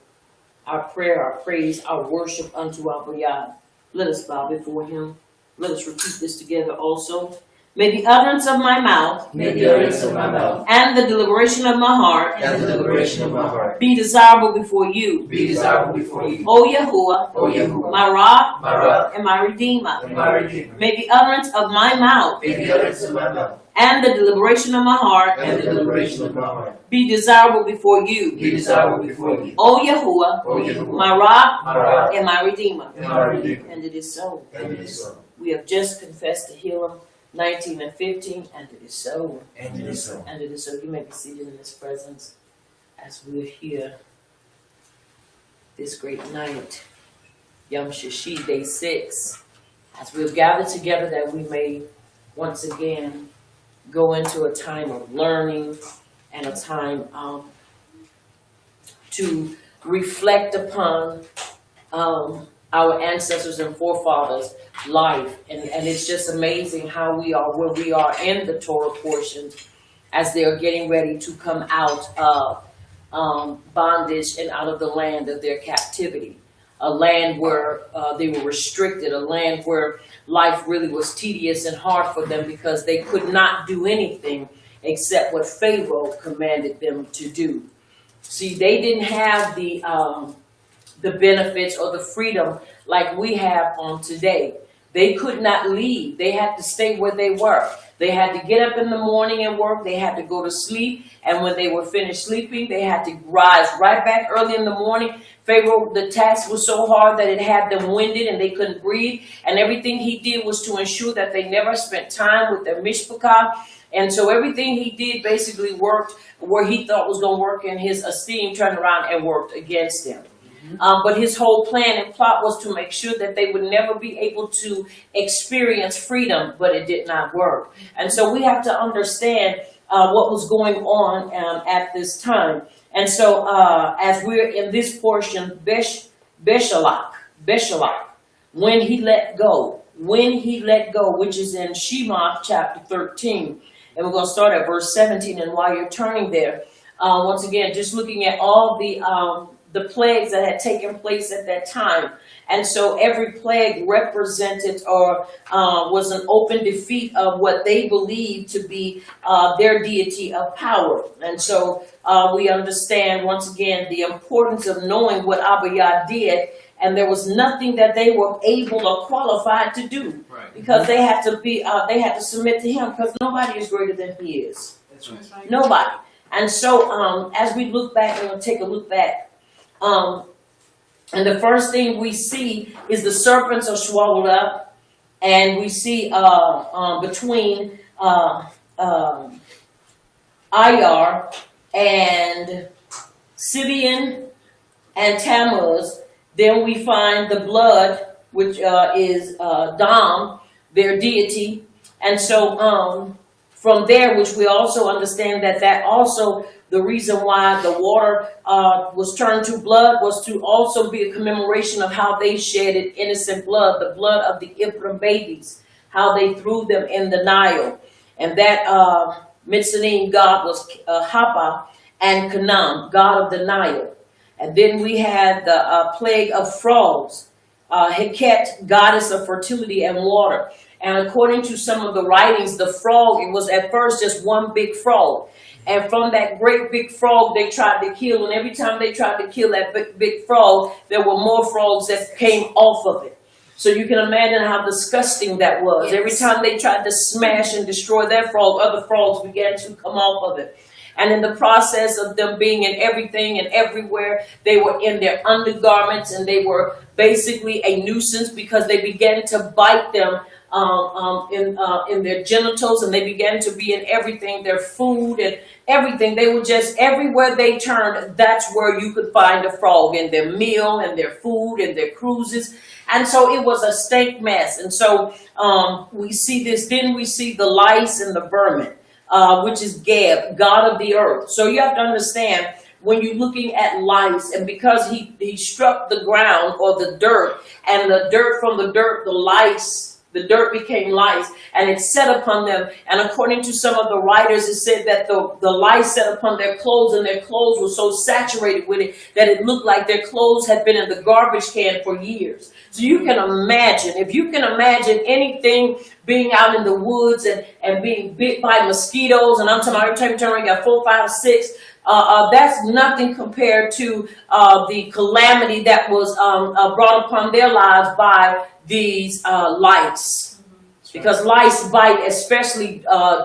our prayer, our praise, our worship unto our Yah. Let us bow before him. Let us repeat this together also. May the utterance of my mouth May the utterance of my mouth and the deliberation of my heart and the deliberation of my heart be desirable before you, be desirable before you, O Yahuwah, O Yahuwah, my rock my rock and my redeemer. and my redeemer. May the utterance of my mouth May the utterance of my mouth and the deliberation of my heart and the deliberation of my heart be desirable before you, be desirable before you, O Yahuwah, O Yahuwah, my rock my rock and my redeemer. and my redeemer. And it is so. And it is so. We have just confessed to Helaman 19 and 15, and it is so. And it is so. And it is so. You may be seated in his presence as we're here this great night, Yom Shishi, day 6, as we've gathered together that we may once again go into a time of learning and a time to reflect upon our ancestors and forefathers' life. And it's just amazing how we are where we are in the Torah portions as they are getting ready to come out of bondage and out of the land of their captivity. A land where they were restricted, a land where life really was tedious and hard for them because they could not do anything except what Pharaoh commanded them to do. See, they didn't have the benefits or the freedom like we have on today. They could not leave. They had to stay where they were. They had to get up in the morning and work. They had to go to sleep. And when they were finished sleeping, they had to rise right back early in the morning. Pharaoh, the task was so hard that it had them winded and they couldn't breathe. And everything he did was to ensure that they never spent time with their mishpachah. And so everything he did basically worked where he thought was going to work, and his esteem turned around and worked against him. But his whole plan and plot was to make sure that they would never be able to experience freedom, but it did not work. And so we have to understand what was going on at this time. And so as we're in this portion, Beshalach, when he let go, which is in Shemot chapter 13. And we're going to start at verse 17. And while you're turning there, once again, just looking at all the plagues that had taken place at that time. And so every plague represented or was an open defeat of what they believed to be their deity of power. And so we understand once again the importance of knowing what Abba Yah did, and there was nothing that they were able or qualified to do, Right. because they had to submit to him, because nobody is greater than he is. That's right. Nobody. And so as we look back, and we'll take a look back, and the first thing we see is the serpents are swallowed up, and we see between Ayar and Sibian and Tammuz, then we find the blood, which is Dam, their deity. And so from there, which we also understand that also the reason why the water was turned to blood was to also be a commemoration of how they shedded innocent blood, the blood of the Ibram babies, how they threw them in the Nile. And that Mitzrayim god was Hapa, and Canaan, god of the Nile. And then we had the plague of frogs, Heket, goddess of fertility and water. And according to some of the writings, the frog, it was at first just one big frog. And from that great big frog they tried to kill, and every time they tried to kill that big frog, there were more frogs that came off of it. So you can imagine how disgusting that was. Yes. Every time they tried to smash and destroy their frog, other frogs began to come off of it. And in the process of them being in everything and everywhere, they were in their undergarments, and they were basically a nuisance because they began to bite them in their genitals, and they began to be in everything, their food and everything. They were just, everywhere they turned, that's where you could find a frog, in their meal and their food and their cruises. And so it was a stank mess. And so we see this, then we see the lice and the vermin, which is Geb, God of the earth. So you have to understand, when you're looking at lice, and because he struck the ground or the dirt, and the dirt from the dirt, the dirt became lice, and it set upon them. And according to some of the writers, it said that the lice set upon their clothes, and their clothes were so saturated with it that it looked like their clothes had been in the garbage can for years. So you can imagine, if you can imagine anything being out in the woods and being bit by mosquitoes, and I'm talking about every time you got 4, 5, 6, that's nothing compared to the calamity that was brought upon their lives by these lice. Because lice bite, especially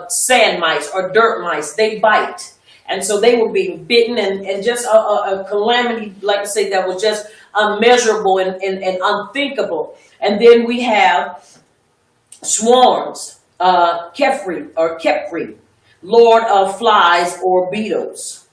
sand mice or dirt mice, they bite. And so they were being bitten, and just a calamity, like I say, that was just unmeasurable and unthinkable. And then we have swarms, Kepri, lord of flies or beetles.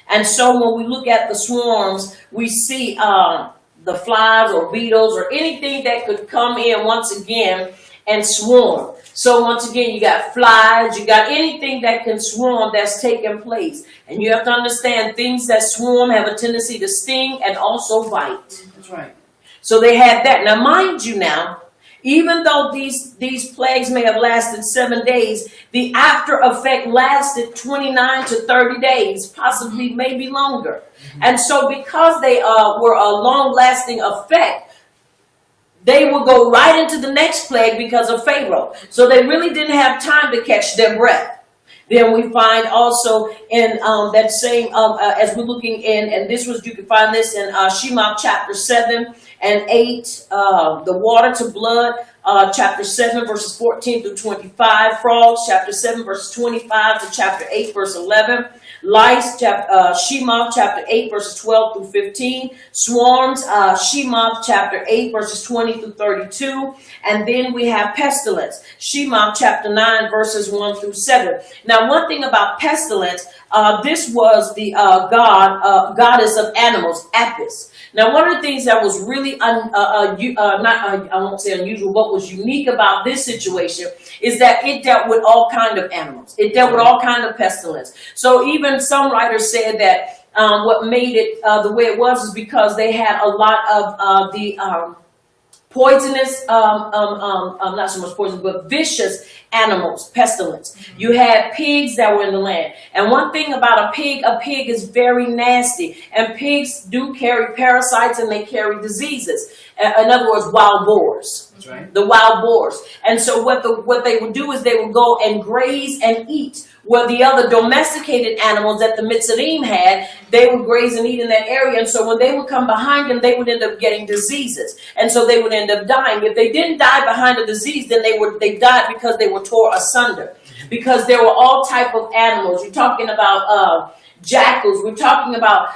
And so when we look at the swarms, we see the flies or beetles or anything that could come in once again and swarm. So once again, you got flies, you got anything that can swarm that's taking place. And you have to understand, things that swarm have a tendency to sting and also bite. That's right. So they had that. Now, mind you now, even though these plagues may have lasted 7 days, the after effect lasted 29 to 30 days, possibly maybe longer. And so because they were a long-lasting effect, they would go right into the next plague because of Pharaoh. So they really didn't have time to catch their breath. Then we find also in that same, as we're looking in, and this was, you can find this in Shemot chapter 7 and 8, the water to blood, chapter 7 verses 14 through 25, frogs, chapter 7 verses 25 to chapter 8 verse 11, lice, Shemot chapter 8 verses 12 through 15, swarms, Shemot chapter 8 verses 20 through 32, and then we have pestilence, Shemot chapter 9 verses 1 through 7. Now, one thing about pestilence, this was the goddess of animals, Apis. Now, one of the things that was really, I won't say unusual, but was unique about this situation is that it dealt with all kinds of animals. It dealt with all kinds of pestilence. So even some writers said that what made it the way it was is because they had a lot of the poisonous, not so much poison, but vicious animals, pestilence. You had pigs that were in the land. And one thing about a pig is very nasty. And pigs do carry parasites, and they carry diseases. In other words, wild boars. That's right. The wild boars. And so what they would do is they would go and graze and eat. Where the other domesticated animals that the Mitzrayim had, they would graze and eat in that area. And so when they would come behind them, they would end up getting diseases. And so they would end up dying. If they didn't die behind a disease, then they died because they were tore asunder. Because there were all type of animals. You're talking about jackals. We're talking about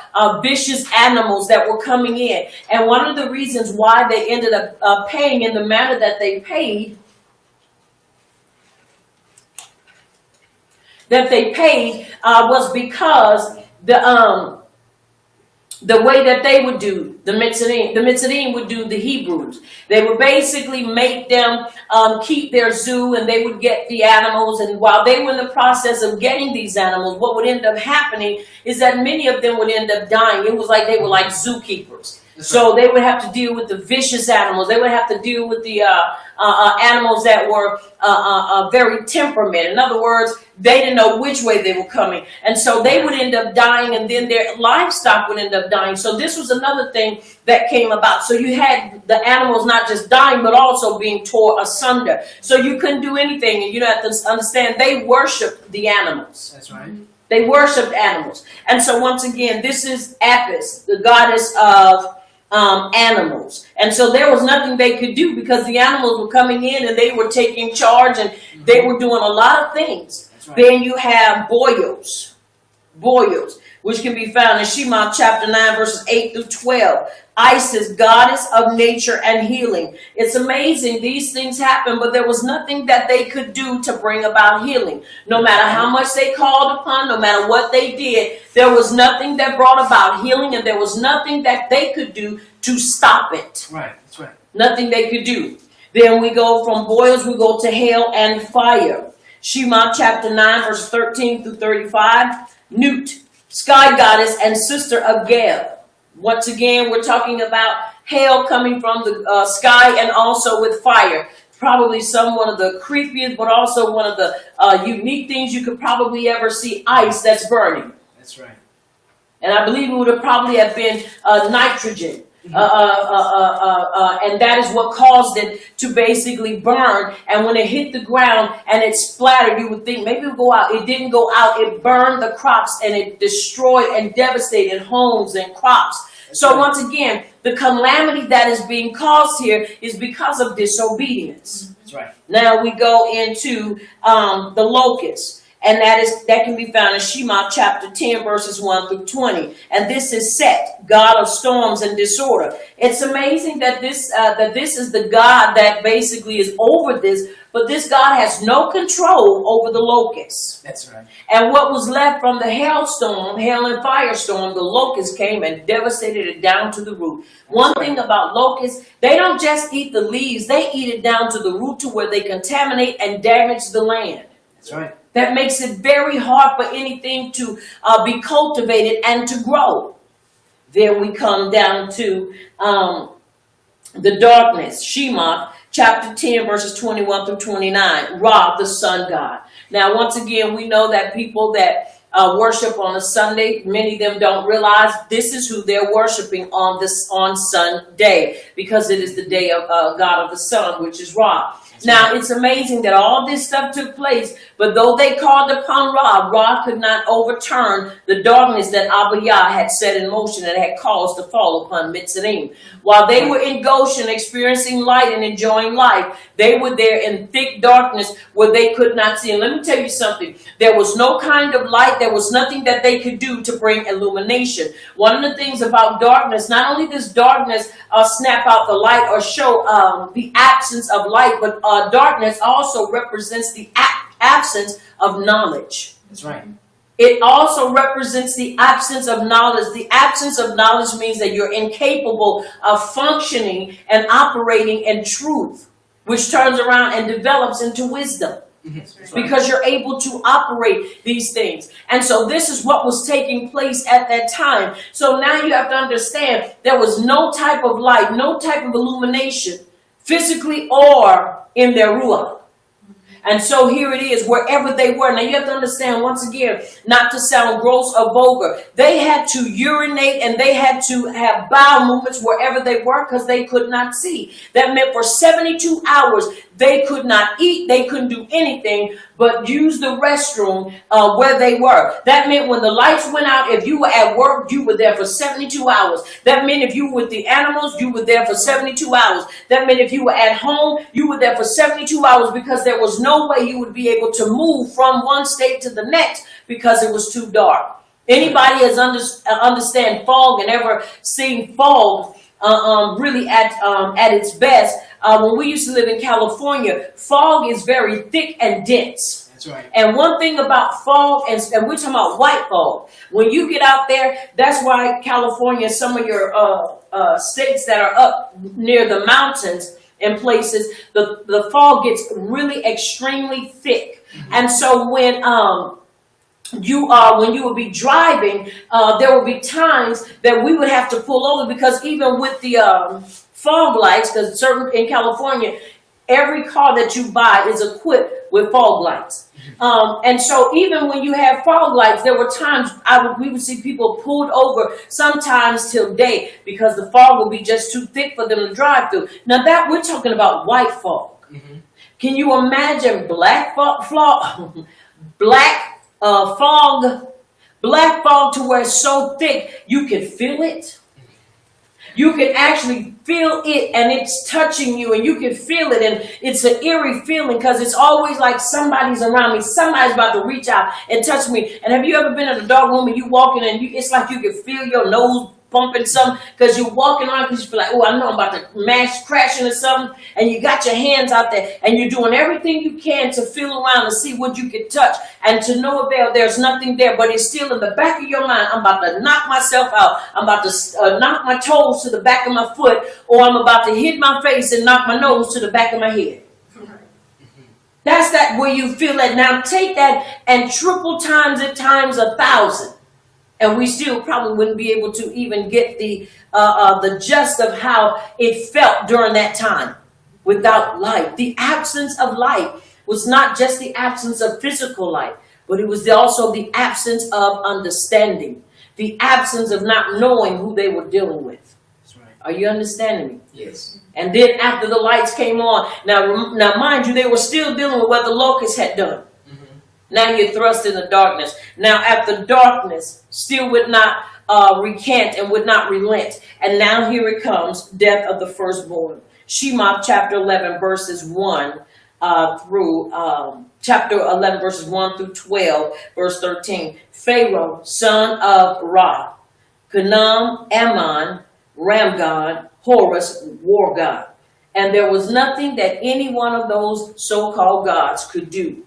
vicious animals that were coming in. And one of the reasons why they ended up paying in the manner that they paid was because the way that they would do the Mitzrayim would do the Hebrews. They would basically make them keep their zoo, and they would get the animals. And while they were in the process of getting these animals, what would end up happening is that many of them would end up dying. It was like they were like zookeepers. So they would have to deal with the vicious animals. They would have to deal with the animals that were very temperament. In other words, they didn't know which way they were coming. And so they would end up dying, and then their livestock would end up dying. So this was another thing that came about. So you had the animals not just dying, but also being torn asunder. So you couldn't do anything. And you have to understand, they worshiped the animals. That's right. They worshipped animals. And so once again, this is Apis, the goddess of animals. And so there was nothing they could do because the animals were coming in and they were taking charge and they were doing a lot of things. That's right. Then you have boyos, which can be found in Shema chapter 9 verses 8 through 12. Isis, goddess of nature and healing. It's amazing these things happen, but there was nothing that they could do to bring about healing. No matter how much they called upon, no matter what they did, there was nothing that brought about healing, and there was nothing that they could do to stop it. Right. That's right. Nothing they could do. Then we go from boils, we go to hail and fire. Shema chapter 9 verse 13 through 35. Nut, sky goddess and sister of Geb. Once again, we're talking about hail coming from the sky and also with fire. Probably one of the creepiest, but also one of the unique things you could probably ever see, ice that's burning. That's right. And I believe it would have probably have been nitrogen. And that is what caused it to basically burn. And when it hit the ground and it splattered, you would think maybe it would go out. It didn't go out. It burned the crops and it destroyed and devastated homes and crops. So once again, the calamity that is being caused here is because of disobedience. That's right. Now we go into the locust. And that can be found in Shema chapter 10 verses 1 through 20. And this is Set, God of storms and disorder. It's amazing that this is the God that basically is over this, but this God has no control over the locusts. That's right. And what was left from the hail and firestorm, the locusts came and devastated it down to the root. One thing about locusts, they don't just eat the leaves, they eat it down to the root to where they contaminate and damage the land. That's right. That makes it very hard for anything to be cultivated and to grow. Then we come down to the darkness. Shema, chapter 10, verses 21 through 29. Ra, the sun god. Now, once again, we know that people that worship on a Sunday, many of them don't realize this is who they're worshiping on Sunday, because it is the day of God of the sun, which is Ra. Now, it's amazing that all this stuff took place, but though they called upon Ra, Ra could not overturn the darkness that Abiyah had set in motion and had caused to fall upon Mitzrayim. While they were in Goshen experiencing light and enjoying life, they were there in thick darkness where they could not see. And let me tell you something. There was no kind of light. There was nothing that they could do to bring illumination. One of the things about darkness, not only does darkness snap out the light or show the absence of light, but darkness also represents the absence of knowledge. That's right. It also represents the absence of knowledge. The absence of knowledge means that you're incapable of functioning and operating in truth, which turns around and develops into wisdom. Because you're able to operate these things. And so this is what was taking place at that time. So now you have to understand there was no type of light, no type of illumination, physically or in their ruach. And so here it is, wherever they were. Now you have to understand, once again, not to sound gross or vulgar, they had to urinate and they had to have bowel movements wherever they were because they could not see. That meant for 72 hours, they could not eat, they couldn't do anything but use the restroom where they were. That meant when the lights went out, if you were at work, you were there for 72 hours. That meant if you were with the animals, you were there for 72 hours. That meant if you were at home, you were there for 72 hours because there was no way you would be able to move from one state to the next because it was too dark. Anybody has understand fog and ever seen fog really at its best? When we used to live in California, fog is very thick and dense. That's right. And one thing about fog, and we're talking about white fog, when you get out there, that's why California, some of your states that are up near the mountains and places, the fog gets really extremely thick. And so when when you would be driving, there would be times that we would have to pull over because even with the fog lights, because in California, every car that you buy is equipped with fog lights. And so even when you have fog lights, there were times we would see people pulled over sometimes till day because the fog would be just too thick for them to drive through. Now that we're talking about white fog. Mm-hmm. Can you imagine black fog to where it's so thick you can feel it? You can actually feel it and it's touching you and you can feel it and it's an eerie feeling because it's always like somebody's around me. Somebody's about to reach out and touch me. And have you ever been in a dark room and you walking and it's like you can feel your nose bumping something because you're walking around because you feel like, oh, I know I'm about to crashing or something, and you got your hands out there and you're doing everything you can to feel around and see what you can touch, and to no avail. There's nothing there, but it's still in the back of your mind. I'm about to knock myself out. I'm about to knock my toes to the back of my foot, or I'm about to hit my face and knock my nose to the back of my head. That's that where you feel that. Now take that and triple times it times 1,000. And we still probably wouldn't be able to even get the gist of how it felt during that time without light. The absence of light was not just the absence of physical light, but it was also the absence of understanding, the absence of not knowing who they were dealing with. That's right. Are you understanding me? Yes. And then after the lights came on, now mind you, they were still dealing with what the locusts had done. Now you're thrust in the darkness. Now after darkness still would not recant and would not relent. And now here it comes, death of the firstborn. Shemot chapter 11 verses 1 through chapter 11 verses 1 through 12 verse 13. Pharaoh, son of Ra, Canaan, Ammon, Ramgad, Horus, war god. And there was nothing that any one of those so-called gods could do.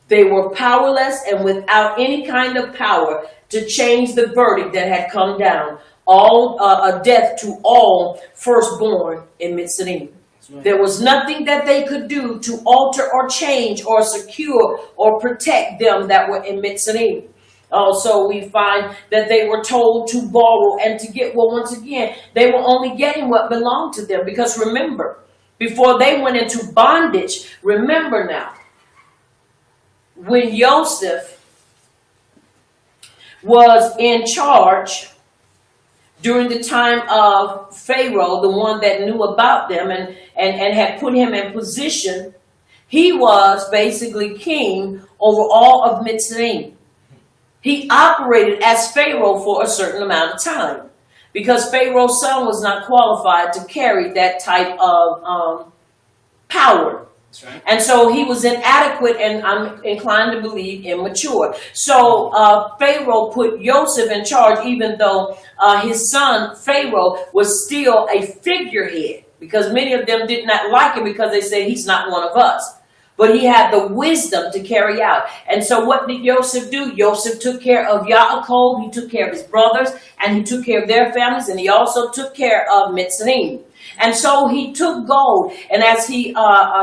They were powerless and without any kind of power to change the verdict that had come down. A death to all firstborn in Mitzrayim. Right. There was nothing that they could do to alter or change or secure or protect them that were in Mitzrayim. Also, we find that they were told to borrow and to get, well, once again, they were only getting what belonged to them. Because remember, before they went into bondage, remember now, when Joseph was in charge during the time of Pharaoh, the one that knew about them and had put him in position, he was basically king over all of Mitzrayim. He operated as Pharaoh for a certain amount of time because Pharaoh's son was not qualified to carry that type of power. Right. And so he was inadequate and I'm inclined to believe immature. So Pharaoh put Joseph in charge, even though his son Pharaoh was still a figurehead, because many of them did not like him because they said he's not one of us. But he had the wisdom to carry out. And so what did Joseph do? Joseph took care of Yaakov, he took care of his brothers, and he took care of their families, and he also took care of Mitzrayim. And so he took gold, and as he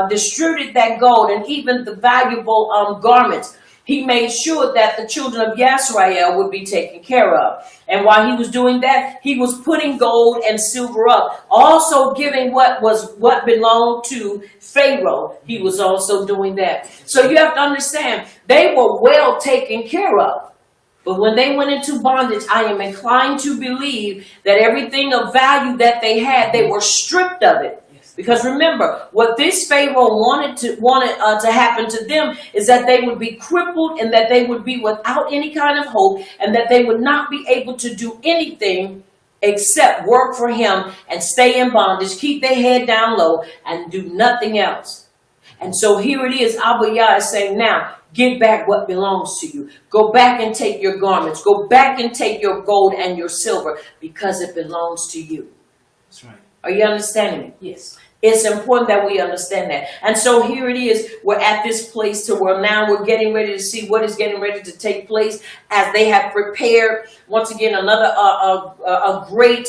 distributed that gold and even the valuable garments, he made sure that the children of Yisrael would be taken care of. And while he was doing that, he was putting gold and silver up, also giving what belonged to Pharaoh. He was also doing that. So you have to understand, they were well taken care of. But when they went into bondage, I am inclined to believe that everything of value that they had, they were stripped of it. Because remember, what this Pharaoh wanted to happen to them is that they would be crippled and that they would be without any kind of hope and that they would not be able to do anything except work for him and stay in bondage, keep their head down low and do nothing else. And so here it is, Abba Yah is saying, now, get back what belongs to you. Go back and take your garments. Go back and take your gold and your silver because it belongs to you. That's right. Are you understanding me? Yes. It's important that we understand that. And so here it is. We're at this place to where now we're getting ready to see what is getting ready to take place as they have prepared. Once again, another a great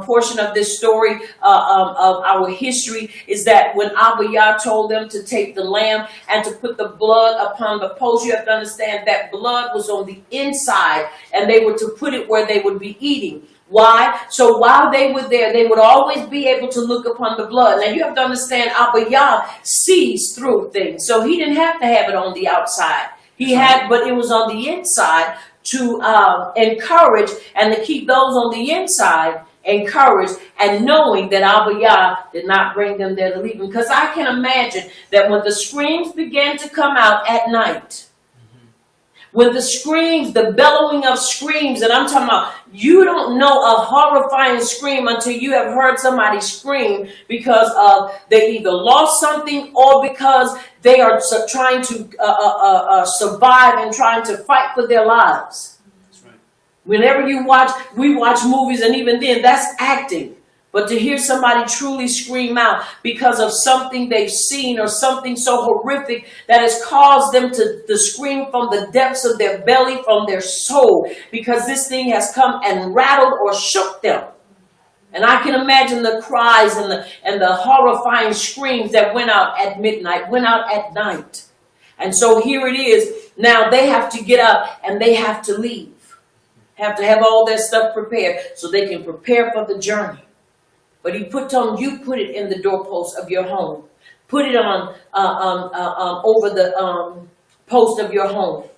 portion of this story of our history is that when Abba Yah told them to take the lamb and to put the blood upon the post, you have to understand that blood was on the inside and they were to put it where they would be eating. Why? So while they were there, they would always be able to look upon the blood. Now you have to understand, Abba Yah sees through things. So he didn't have to have it on the outside. He had, but it was on the inside to encourage and to keep those on the inside encouraged and knowing that Abba Yah did not bring them there to leave them. Because I can imagine that when the screams began to come out at night, when the screams, the bellowing of screams, and I'm talking about, you don't know a horrifying scream until you have heard somebody scream because of they either lost something or because they are trying to survive and trying to fight for their lives. That's right. Whenever we watch movies, and even then, that's acting. But to hear somebody truly scream out because of something they've seen or something so horrific that has caused them to scream from the depths of their belly, from their soul, because this thing has come and rattled or shook them. And I can imagine the cries and the horrifying screams that went out at midnight, went out at night. And so here it is. Now they have to get up and they have to leave. Have to have all their stuff prepared so they can prepare for the journey. But he put it in the doorpost of your home. Put it on over the post of your home.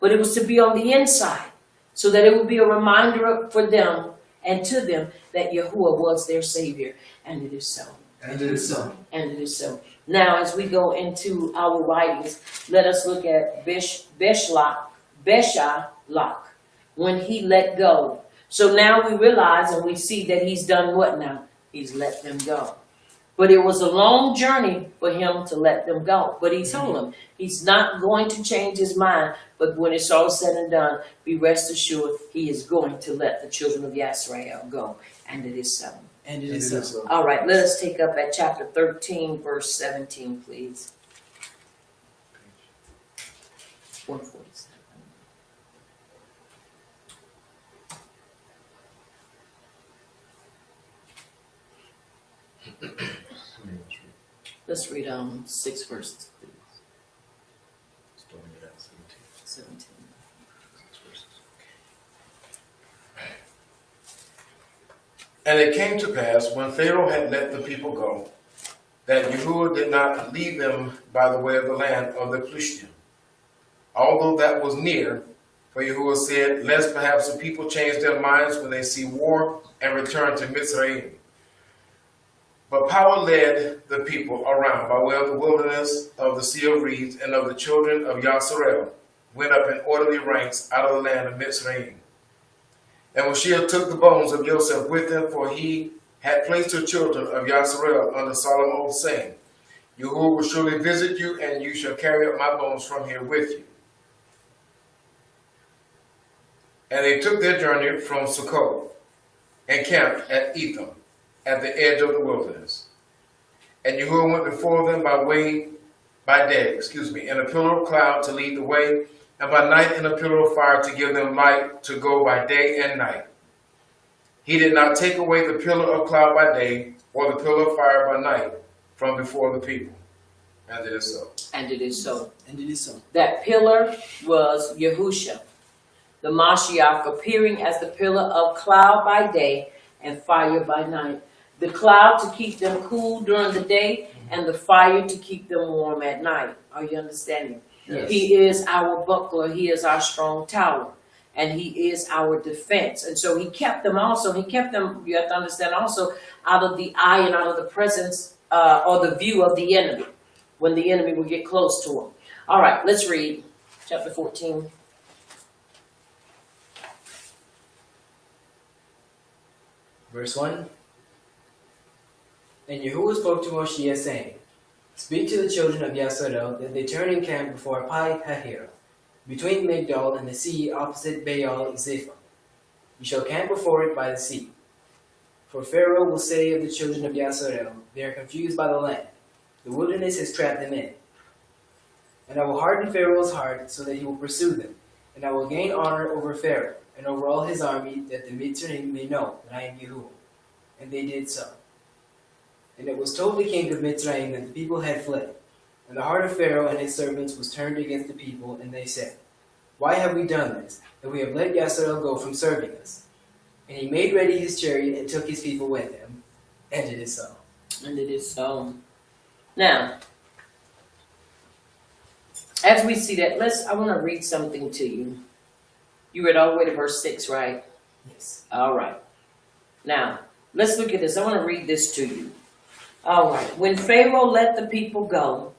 But it was to be on the inside, so that it would be a reminder for them and to them that Yahuwah was their Savior. And it is so. And it is so. And it is so. Now, as we go into our writings, let us look at Beshalach, when he let go. So now we realize and we see that he's done what now? He's let them go. But it was a long journey for him to let them go. But he told them he's not going to change his mind. But when it's all said and done, be rest assured he is going to let the children of Yisrael go. And it is so. And it is so. All right, let us take up at chapter 13, verse 17, please. 147. Let's read 6 verses, please. 17. And it came to pass, when Pharaoh had let the people go, that Yahuwah did not lead them by the way of the land of the Plishtim, although that was near. For Yahuwah said, lest perhaps the people change their minds when they see war and return to Mitzrayim. But power led the people around by way of the wilderness of the Sea of Reeds and of the children of Yasharel, went up in orderly ranks out of the land of Mitzrayim. And Moshiach took the bones of Joseph with him, for he had placed the children of Yasharel under solemn oath, saying, Yahuwah will surely visit you, and you shall carry up my bones from here with you. And they took their journey from Succoth, and camped at Etham, at the edge of the wilderness. And Yahuwah went before them by day, in a pillar of cloud to lead the way, and by night in a pillar of fire to give them light to go by day and night. He did not take away the pillar of cloud by day, or the pillar of fire by night, from before the people. And it is so. And it is so. And it is so. That pillar was Yahusha, the Mashiach, appearing as the pillar of cloud by day and fire by night. The cloud to keep them cool during the day, and the fire to keep them warm at night. Are you understanding? Yes. He is our buckler. He is our strong tower. And he is our defense. And so he kept them also. He kept them, you have to understand, also out of the eye and out of the presence or the view of the enemy, when the enemy would get close to him. All right, let's read chapter 14. Verse 1. And Yahuwah spoke to Moshe, saying, Speak to the children of Yasharel that they turn and camp before Pi Hahir, between Migdol and the sea opposite Baal Zephon. You shall camp before it by the sea. For Pharaoh will say of the children of Yasharel, they are confused by the land. The wilderness has trapped them in. And I will harden Pharaoh's heart so that he will pursue them. And I will gain honor over Pharaoh and over all his army, that the Mitzrayim may know that I am Yahuwah. And they did so. And it was told the king of Mitzrayim that the people had fled. And the heart of Pharaoh and his servants was turned against the people, and they said, Why have we done this, that we have let Yasharel go from serving us? And he made ready his chariot and took his people with him. And it is so. And it is so. Now, as we see that, I want to read something to you. You read all the way to verse 6, right? Yes. All right. Now, let's look at this. I want to read this to you. All right. When Pharaoh let the people go,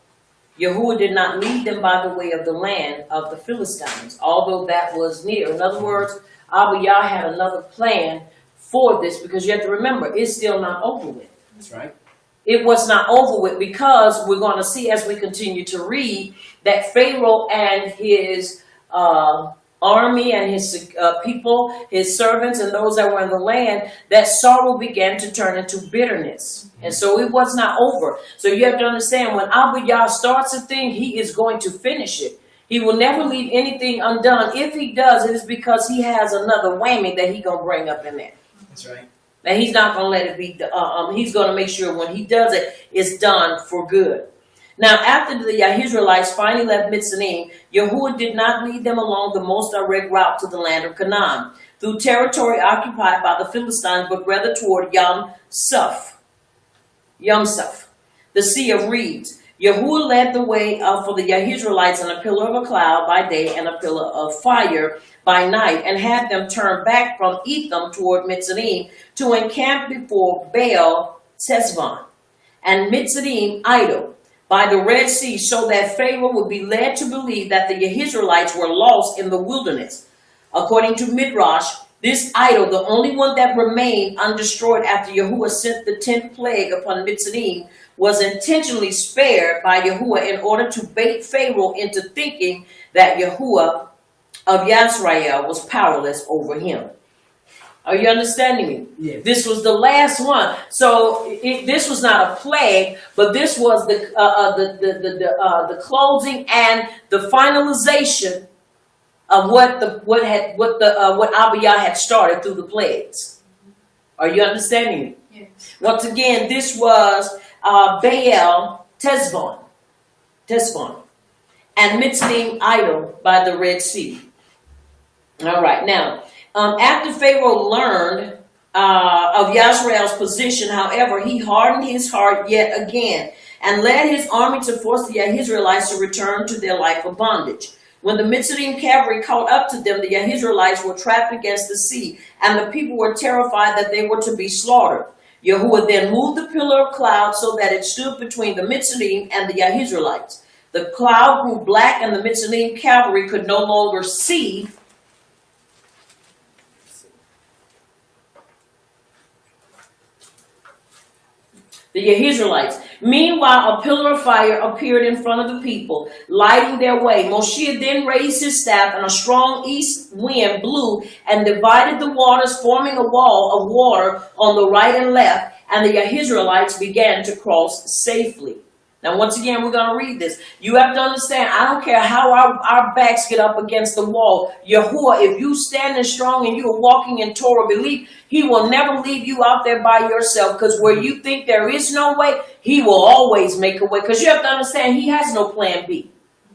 Yahuwah did not lead them by the way of the land of the Philistines, although that was near. In other words, Abba Yah had another plan for this, because you have to remember, it's still not over with. That's right. It was not over with, because we're going to see as we continue to read that Pharaoh and his army and his people, his servants and those that were in the land, that sorrow began to turn into bitterness. And so it was not over. So you have to understand, when Abba Yah starts a thing, he is going to finish it. He will never leave anything undone. If he does, it is because he has another whammy that he's going to bring up in there. That's right. And he's not going to let it be, he's going to make sure when he does it, it's done for good. Now, after the Israelites finally left Mitzrayim, Yahuwah did not lead them along the most direct route to the land of Canaan, through territory occupied by the Philistines, but rather toward Yamsuf, the Sea of Reeds. Yahuwah led the way for the Israelites in a pillar of a cloud by day and a pillar of fire by night, and had them turn back from Etham toward Mitzrayim to encamp before Baal Tezvon and Mitzrayim idol by the Red Sea, so that Pharaoh would be led to believe that the Israelites were lost in the wilderness. According to Midrash, this idol, the only one that remained undestroyed after Yahuwah sent the 10th plague upon Mitzrayim, was intentionally spared by Yahuwah in order to bait Pharaoh into thinking that Yahuwah of Yisrael was powerless over him. Are you understanding me? Yes. This was the last one. So this was not a plague, but this was the closing and the finalization of what Abba Yah had started through the plagues. Are you understanding me? Yes. Once again, this was Baal Tezvon, and Mitzrayim idol by the Red Sea. All right, now, after Pharaoh learned of Yisrael's position, however, he hardened his heart yet again and led his army to force the Israelites to return to their life of bondage. When the Mitzrayim cavalry caught up to them, the Israelites were trapped against the sea, and the people were terrified that they were to be slaughtered. Yahuwah then moved the pillar of cloud so that it stood between the Mitzrayim and the Israelites. The cloud grew black, and the Mitzrayim cavalry could no longer see the Israelites. Meanwhile, a pillar of fire appeared in front of the people, lighting their way. Moshe then raised his staff, and a strong east wind blew and divided the waters, forming a wall of water on the right and left, and the Israelites began to cross safely. Now, once again, we're going to read this. You have to understand, I don't care how our backs get up against the wall. Yahuwah, if you standing strong and you are walking in Torah belief, he will never leave you out there by yourself, because where you think there is no way, he will always make a way. Because you have to understand, he has no plan B.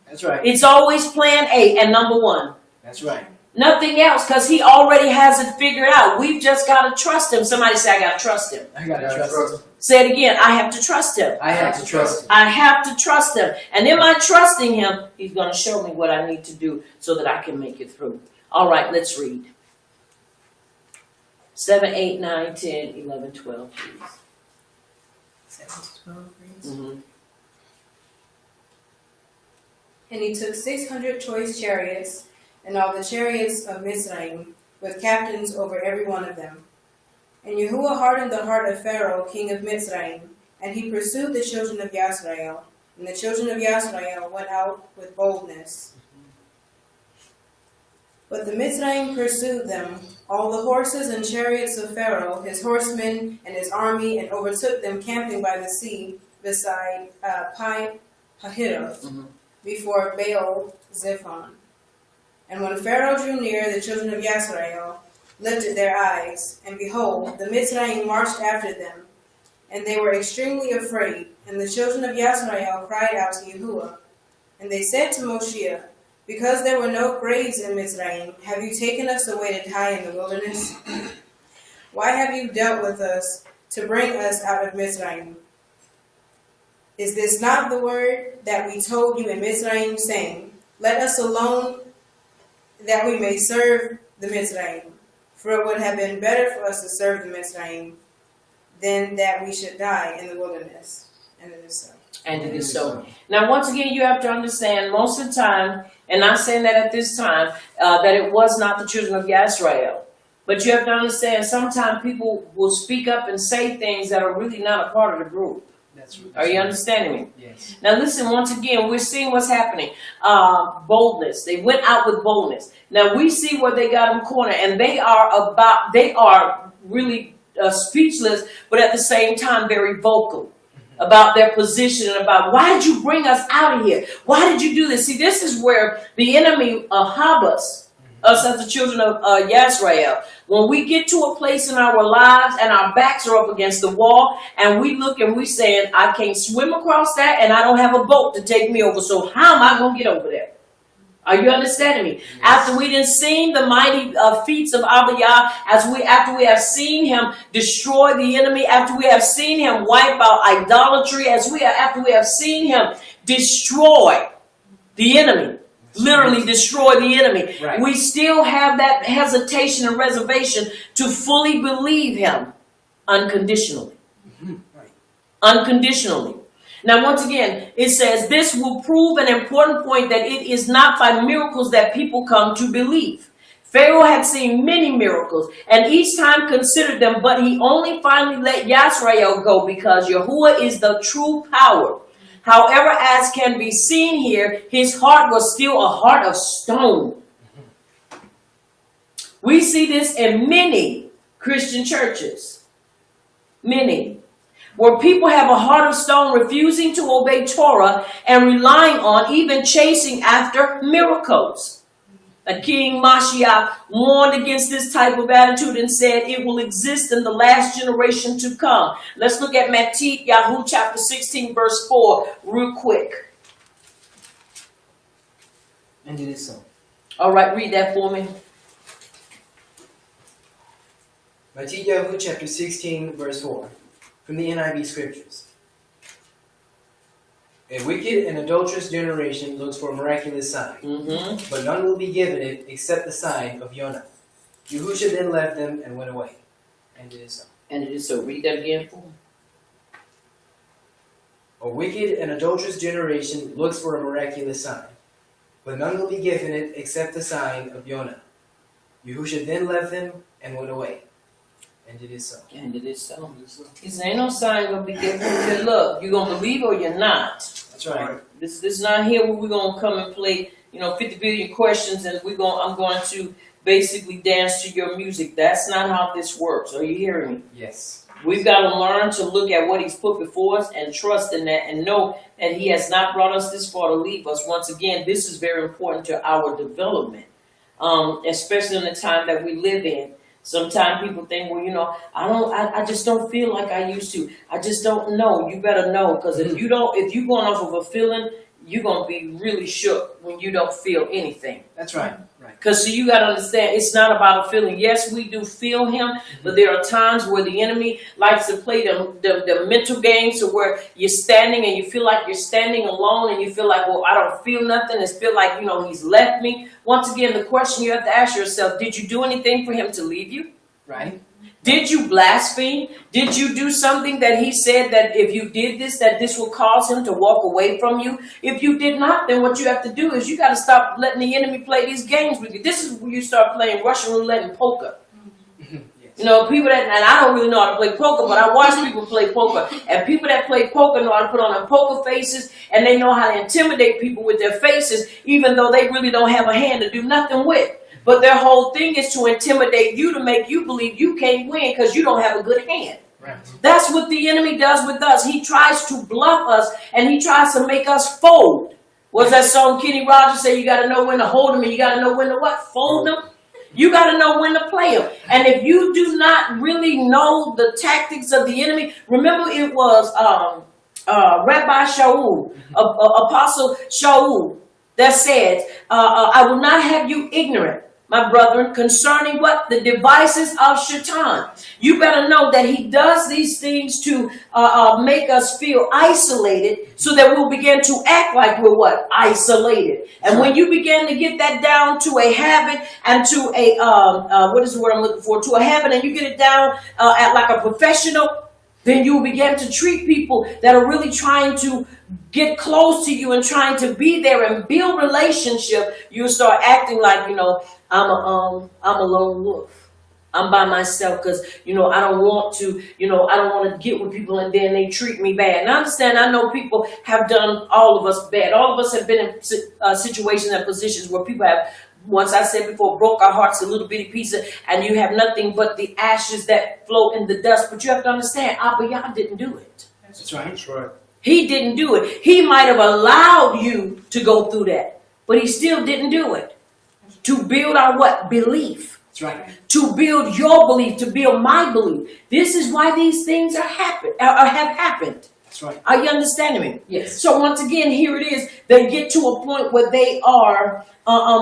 That's right. It's always plan A and number one. That's right. Nothing else, because he already has it figured out. We've just got to trust him. Somebody say, I got to trust him. I gotta trust him. Say it again. I have to trust him. I have to trust him. I have to trust him. And in my trusting him, he's going to show me what I need to do so that I can make it through. All right, let's read. 7, 8, 9, 10, 11, 12, please. 7 to 12, please. Mm-hmm. And he took 600 choice chariots, and all the chariots of Mizraim, with captains over every one of them. And Yahuwah hardened the heart of Pharaoh, king of Mizraim, and he pursued the children of Yisrael. And the children of Yisrael went out with boldness. But the Mitzrayim pursued them, all the horses and chariots of Pharaoh, his horsemen and his army, and overtook them camping by the sea beside Pi Hahiroth, before Baal Zephon. And when Pharaoh drew near, the children of Yisrael lifted their eyes, and behold, the Mitzrayim marched after them, and they were extremely afraid. And the children of Yisrael cried out to Yahuwah. And they said to Moshe, because there were no graves in Mitzrayim, have you taken us away to die in the wilderness? Why have you dealt with us to bring us out of Mitzrayim? Is this not the word that we told you in Mitzrayim, saying, let us alone that we may serve the Mitzrayim? For it would have been better for us to serve the Mitzrayim than that we should die in the wilderness. And it is so. And it is so. Now, once again, you have to understand, most of the time, and not saying that at this time, that it was not the children of Yisrael. But you have to understand, sometimes people will speak up and say things that are really not a part of the group. That's right. Are you understanding me? Yes. Now listen, once again, we're seeing what's happening. Boldness. They went out with boldness. Now we see where they got them cornered, and they are really speechless, but at the same time very vocal about their position and about, why did you bring us out of here? Why did you do this? See, this is where the enemy us as the children of Yisrael, when we get to a place in our lives and our backs are up against the wall and we look and we saying, I can't swim across that and I don't have a boat to take me over, so how am I going to get over there? Are you understanding me? Yes. After we done seen the mighty feats of Abba Yah, after we have seen him destroy the enemy, after we have seen him wipe out idolatry, after we have seen him destroy the enemy, literally destroy the enemy, right, we still have that hesitation and reservation to fully believe him unconditionally. Right. Unconditionally. Now, once again, it says this will prove an important point, that it is not by miracles that people come to believe. Pharaoh had seen many miracles and each time considered them, but he only finally let Yisrael go because Yahuwah is the true power. However, as can be seen here, his heart was still a heart of stone. We see this in many Christian churches. Many. Where people have a heart of stone, refusing to obey Torah and relying on, even chasing after miracles. King Mashiach warned against this type of attitude and said it will exist in the last generation to come. Let's look at Matthew chapter 16 verse 4 real quick. And it is so. All right, read that for me. Matthew chapter 16 verse 4. From the NIV scriptures. A wicked and adulterous generation looks for a miraculous sign, but none will be given it except the sign of YouNow. Yahushua then left them and went away. And it is so. And it is so. Read that again for me. A wicked and adulterous generation looks for a miraculous sign, but none will be given it except the sign of YouNow. Yahushua then left them and went away. And it is so. And it is so. He said, ain't no sign going to be given. He said, look, you're going to believe or you're not. That's right. This is not here where we're going to come and play, 50 billion questions and I'm going to basically dance to your music. That's not how this works. Are you hearing me? Yes. We've got to learn to look at what he's put before us and trust in that and know that he has not brought us this far to leave us. Once again, this is very important to our development, especially in the time that we live in. Sometimes people think, well, I just don't feel like I used to. I just don't know. You better know, because if you're going off of a feeling, you're going to be really shook when you don't feel anything. That's right. Because you got to understand, it's not about a feeling. Yes, we do feel him, but there are times where the enemy likes to play the mental games to where you're standing and you feel like you're standing alone and you feel like, well, I don't feel nothing. It feel like, he's left me. Once again, the question you have to ask yourself, did you do anything for him to leave you? Right. Did you blaspheme? Did you do something that he said that if you did this, that this will cause him to walk away from you? If you did not, then what you have to do is you got to stop letting the enemy play these games with you. This is where you start playing Russian roulette and poker. Yes. People and I don't really know how to play poker, but I watch people play poker. And people that play poker know how to put on their poker faces, and they know how to intimidate people with their faces, even though they really don't have a hand to do nothing with. But their whole thing is to intimidate you, to make you believe you can't win because you don't have a good hand. Right. That's what the enemy does with us. He tries to bluff us and he tries to make us fold. What's that song Kenny Rogers say? You got to know when to hold them and you got to know when to what? Fold them. You got to know when to play them. And if you do not really know the tactics of the enemy, remember it was Rabbi Shaul, Apostle Shaul, that said, I will not have you ignorant, my brethren, concerning what? The devices of Shaitan. You better know that he does these things to make us feel isolated so that we'll begin to act like we're what? Isolated. And when you begin to get that down to a habit and to a, what is the word I'm looking for? To a habit, and you get it down at like a professional, then you begin to treat people that are really trying to get close to you and trying to be there and build relationship. You start acting like, you know, I'm a lone wolf. I'm by myself because, you know, I don't want to, you know, I don't want to get with people and then they treat me bad. And I understand, I know people have done all of us bad. All of us have been in situations and positions where people have, once I said before, broke our hearts a little bitty piece of, and you have nothing but the ashes that float in the dust. But you have to understand, Abba Yah didn't do it. That's right. That's right. He didn't do it. He might have allowed you to go through that, but he still didn't do it. To build our what? Belief. That's right. To build your belief, to build my belief. This is why these things have happened. That's right. Are you understanding me? Yes. So once again, here it is. They get to a point where they are,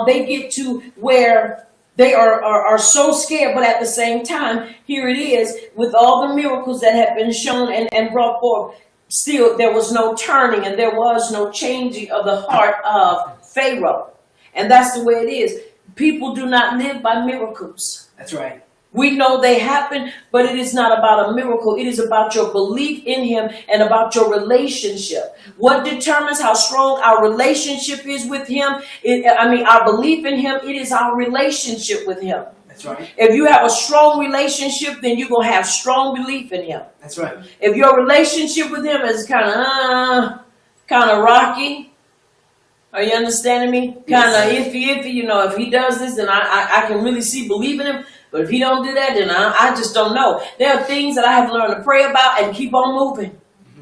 they get to where they are so scared, but at the same time, here it is, with all the miracles that have been shown and brought forth, still there was no turning and there was no changing of the heart of Pharaoh. And that's the way it is. People do not live by miracles. That's right. We know they happen, but it is not about a miracle. It is about your belief in him and about your relationship. What determines how strong our relationship is with him, our belief in him, it is our relationship with him. That's right. If you have a strong relationship, then you're going to have strong belief in him. That's right. If your relationship with him is kind of rocky, are you understanding me? Kind of iffy, you know, if he does this, then I can really see believing him. But if he don't do that, then I just don't know. There are things that I have learned to pray about and keep on moving.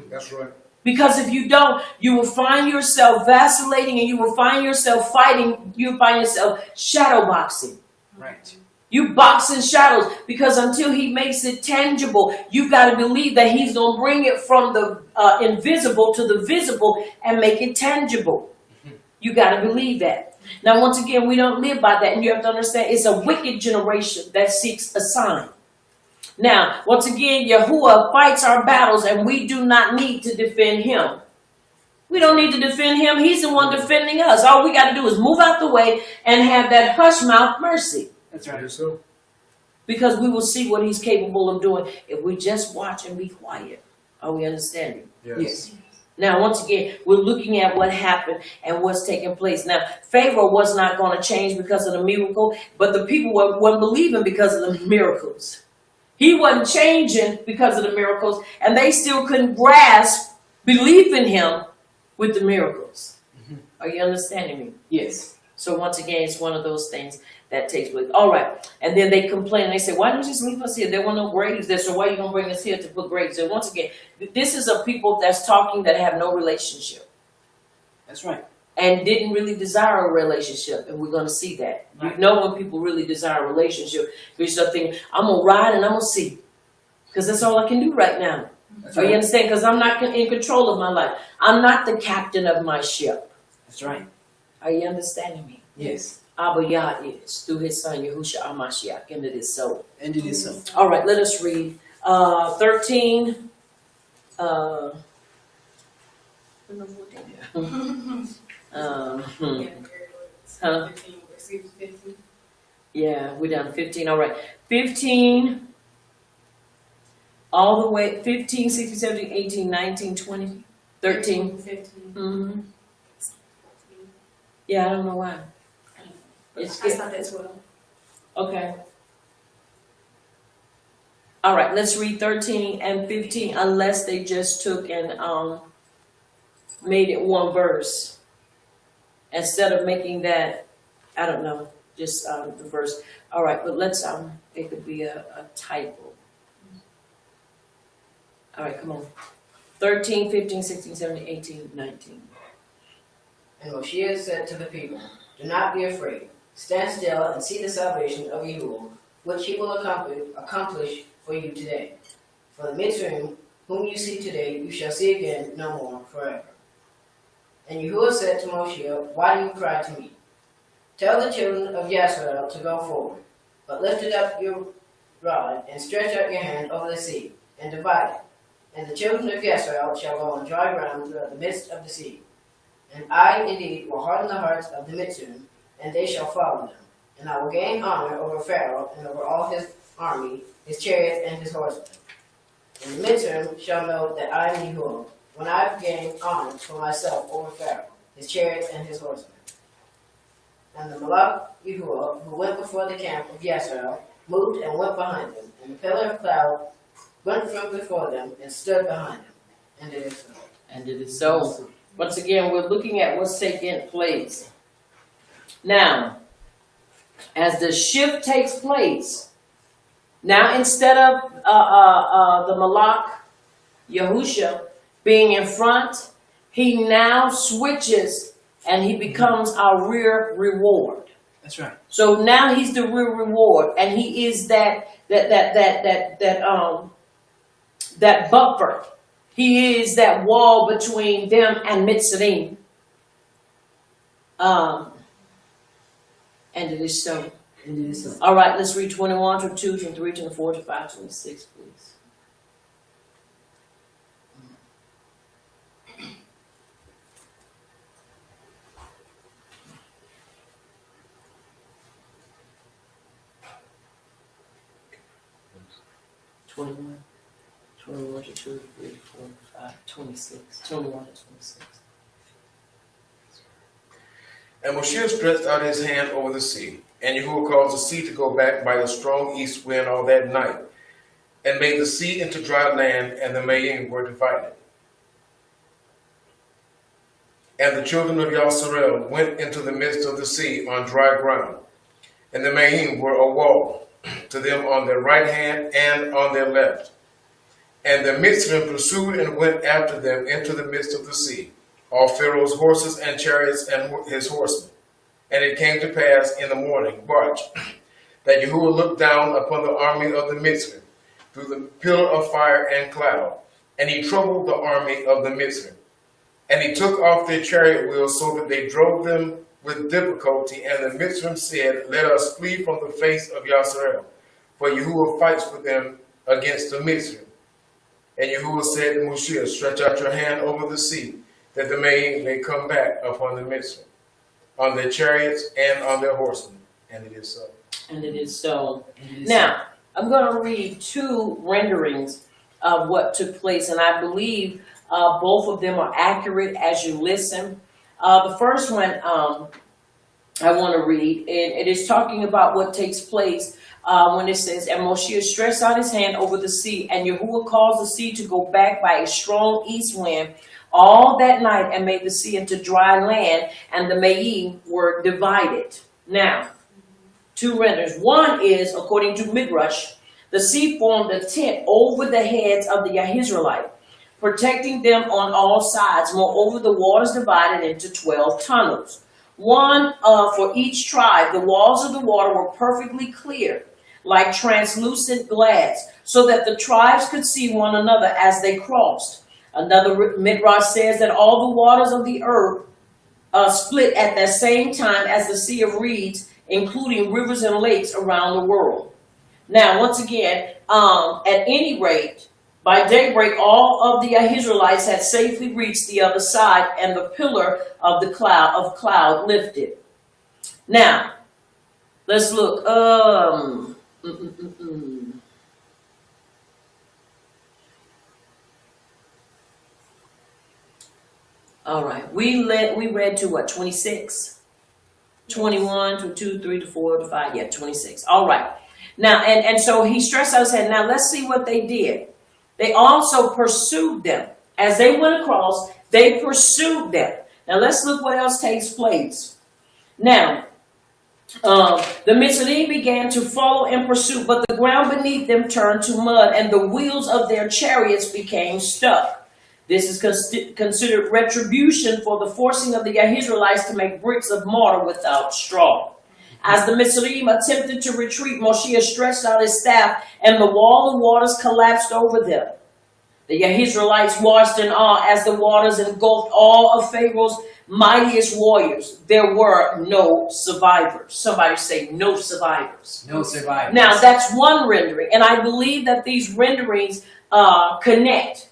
That's right. Because if you don't, you will find yourself vacillating and you will find yourself fighting. You'll find yourself shadow boxing. Right. You box in shadows because until he makes it tangible, you've got to believe that he's going to bring it from the invisible to the visible and make it tangible. You got to believe that. Now, once again, we don't live by that. And you have to understand, it's a wicked generation that seeks a sign. Now, once again, Yahuwah fights our battles and we do not need to defend him. We don't need to defend him. He's the one defending us. All we got to do is move out the way and have that hush mouth mercy. That's right. Yes, sir. Because we will see what he's capable of doing if we just watch and be quiet. Are we understanding? Yes. Now, once again, we're looking at what happened and what's taking place. Now, Pharaoh was not going to change because of the miracle, but the people weren't believing because of the miracles. He wasn't changing because of the miracles, and they still couldn't grasp belief in him with the miracles. Are you understanding me? Yes. So once again, it's one of those things that takes place. All right. And then they complain and they say, why don't you just leave us here? There were no graves there, so why are you going to bring us here to put graves? And once again, this is a people that's talking that have no relationship. That's right. And didn't really desire a relationship. And we're going to see that. Right. You know when people really desire a relationship, you start thinking, I'm going to ride and I'm going to see. Because that's all I can do right now. That's Are you right. understand? Because I'm not in control of my life. I'm not the captain of my ship. That's right. Are you understanding me? Yes. Abba Yah is through his son Yahushua HaMashiach, and it is so. And it is so. All right, let us read 13. Huh? Yeah, we're down to 15. All right, 15. All the way 15, 16, 17, 18, 19, 20, 13. 15. Mm-hmm. Yeah, I don't know why. I stopped at 12. Okay. All right, let's read 13 and 15, unless they just took and made it one verse. Instead of making that, I don't know. just the verse. All right, but let's it could be a typo. All right, come on. 13, 15, 16, 17, 18, 19. And Moshe said to the people, "Do not be afraid. Stand still and see the salvation of Yahuwah, which he will accomplish for you today. For the Mitzrayim, whom you see today, you shall see again no more forever." And Yahuwah said to Moshe, "Why do you cry to me? Tell the children of Yisrael to go forward, but lift it up your rod and stretch out your hand over the sea and divide it. And the children of Yisrael shall go on dry ground throughout the midst of the sea. And I indeed will harden the hearts of the Mitzrayim, and they shall follow them. And I will gain honor over Pharaoh and over all his army, his chariots, and his horsemen. And the Mitzrayim shall know that I am Yahuwah, when I have gained honor for myself over Pharaoh, his chariots, and his horsemen." And the Malach Yahuwah, who went before the camp of Yisrael, moved and went behind them, and the pillar of cloud went from before them and stood behind them. And it is so. And it is so. Once again, we're looking at what's taking place. Now, as the shift takes place, now instead of the Malach Yahusha being in front, he now switches and he becomes our rear reward. That's right. So now he's the real reward, and he is that buffer. He is that wall between them and Mitzrayim. And it is so. And it is so. All right, let's read 21, 22, 23, 24, 25, 26, please. Twenty-one, 21 to 2, 3, 4, 5, 26, 21 to 26. And Moshe stretched out his hand over the sea, and Yahuwah caused the sea to go back by a strong east wind all that night, and made the sea into dry land, and the Mayim were divided. And the children of Yisrael went into the midst of the sea on dry ground, and the Mayim were a wall to them on their right hand and on their left. And the Mitzrayim pursued and went after them into the midst of the sea, all Pharaoh's horses and chariots and his horsemen. And it came to pass in the morning, watch, that Yahuwah looked down upon the army of the Mitzrayim through the pillar of fire and cloud, and he troubled the army of the Mitzrayim. And he took off their chariot wheels so that they drove them with difficulty, and the Mitzrayim said, "Let us flee from the face of Yisrael, for Yahuwah fights with them against the Mitzrayim." And Yahuwah said to Moshe, "Stretch out your hand over the sea, that the Mayim may come back upon the Mitzrayim, on their chariots and on their horsemen." And it is so. And it is so. And it is Now, I'm going to read two renderings of what took place, and I believe both of them are accurate as you listen. The first one I want to read, and it is talking about what takes place when it says, "And Moshe stretched out his hand over the sea, and Yahuwah caused the sea to go back by a strong east wind all that night, and made the sea into dry land, and the Mayim were divided." Now, two renders. One is, according to Midrash, the sea formed a tent over the heads of the Israelites, protecting them on all sides. Moreover, the waters divided into 12 tunnels, one for each tribe. The walls of the water were perfectly clear, like translucent glass, so that the tribes could see one another as they crossed. Another Midrash says that all the waters of the earth split at the same time as the Sea of Reeds, including rivers and lakes around the world. Now, once again, at any rate, by daybreak, all of the Israelites had safely reached the other side, and the pillar of the cloud lifted. Now, let's look. All right, we read to what, 26, 21 to 2, 3 to 4 to 5, yeah, 26. All right. Now, and so he stretched out his hand. Now let's see what they did. They also pursued them. As they went across, they pursued them. Now let's look what else takes place. Now, The Mitzrayim began to follow in pursuit, but the ground beneath them turned to mud, and the wheels of their chariots became stuck. This is considered retribution for the forcing of the Israelites to make bricks of mortar without straw. As the Mitzrayim attempted to retreat, Moshe stretched out his staff, and the wall of waters collapsed over them. The Israelites watched in awe as the waters engulfed all of Pharaoh's mightiest warriors. There were no survivors. Somebody say no survivors. No survivors. Now that's one rendering, and I believe that these renderings connect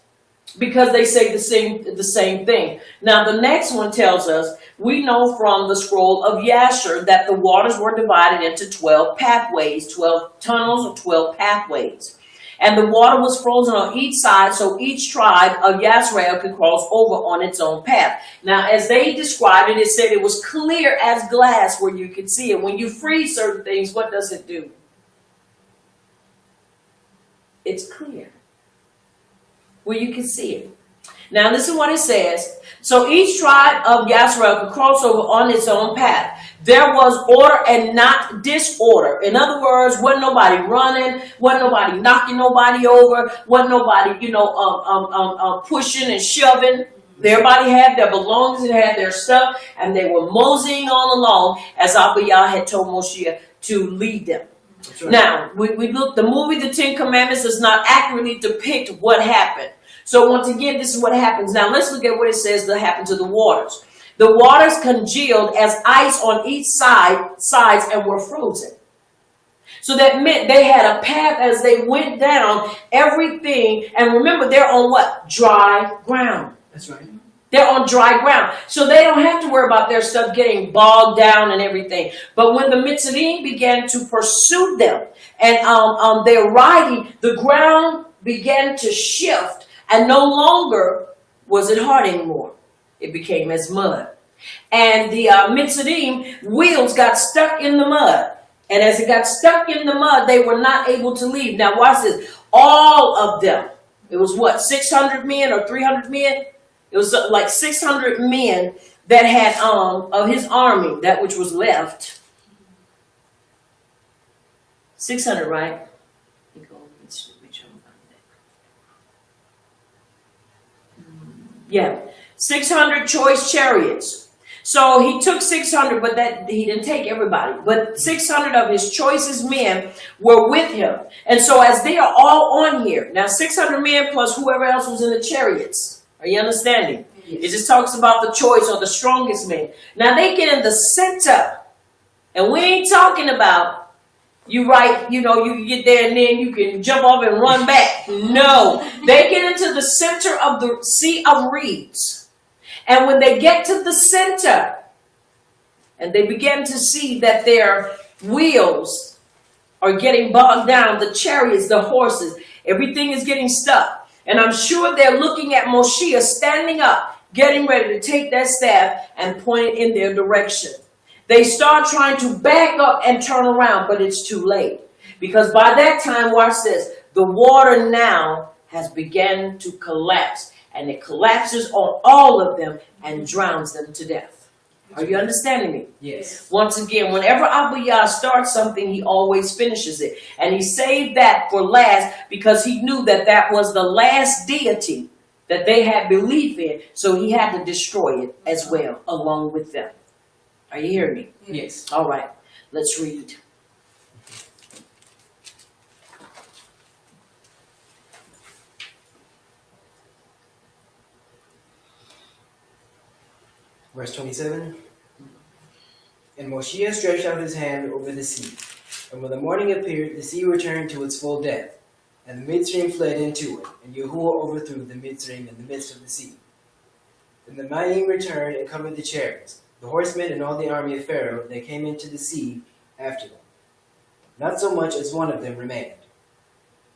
because they say the same thing. Now the next one tells us, we know from the scroll of Yasher that the waters were divided into 12 pathways, 12 tunnels or 12 pathways. And the water was frozen on each side, so each tribe of Yisrael could cross over on its own path. Now, as they described it, it said it was clear as glass where you could see it. When you freeze certain things, what does it do? It's clear where you can see it. Now, listen what it says. So each tribe of Yisrael could cross over on its own path. There was order and not disorder. In other words, wasn't nobody running, wasn't nobody knocking nobody over, wasn't nobody, pushing and shoving. Everybody had their belongings and had their stuff, and they were moseying on along as Abba Yah had told Moshe to lead them. Right. Now, we look, the movie The Ten Commandments does not accurately depict what happened. So once again, this is what happens. Now let's look at what it says that happened to the waters. The waters congealed as ice on each sides and were frozen. So that meant they had a path as they went down, everything. And remember, they're on what? Dry ground. That's right. They're on dry ground. So they don't have to worry about their stuff getting bogged down and everything. But when the Mitzrayim began to pursue them and they're riding, the ground began to shift. And no longer was it hard anymore. It became as mud. And the Mitzrayim wheels got stuck in the mud. And as it got stuck in the mud, they were not able to leave. Now watch this. All of them. It was what? 600 men or 300 men? It was like 600 men that had of his army, that which was left. 600, right? Yeah, 600 choice chariots. So he took 600, but that he didn't take everybody. But 600 of his choicest men were with him. And so as they are all on here, now 600 men plus whoever else was in the chariots. Are you understanding? Yes. It just talks about the choice or the strongest men. Now they get in the center. And we ain't talking about you get there and then you can jump off and run back. No, they get into the center of the Sea of Reeds. And when they get to the center and they begin to see that their wheels are getting bogged down, the chariots, the horses, everything is getting stuck. And I'm sure they're looking at Moshe standing up, getting ready to take that staff and point it in their direction. They start trying to back up and turn around, but it's too late. Because by that time, watch this, the water now has begun to collapse. And it collapses on all of them and drowns them to death. Are you understanding me? Yes. Once again, whenever Abba Yah starts something, he always finishes it. And he saved that for last because he knew that that was the last deity that they had belief in. So he had to destroy it as well, along with them. Are you hearing me? Yes. All right. Let's read. Verse 27. And Moshe stretched out his hand over the sea. And when the morning appeared, the sea returned to its full depth. And the Mitzrayim fled into it. And Yahuwah overthrew the Mitzrayim in the midst of the sea. And the Mayim returned and covered the chariots, the horsemen and all the army of Pharaoh that came into the sea after them. Not so much as one of them remained.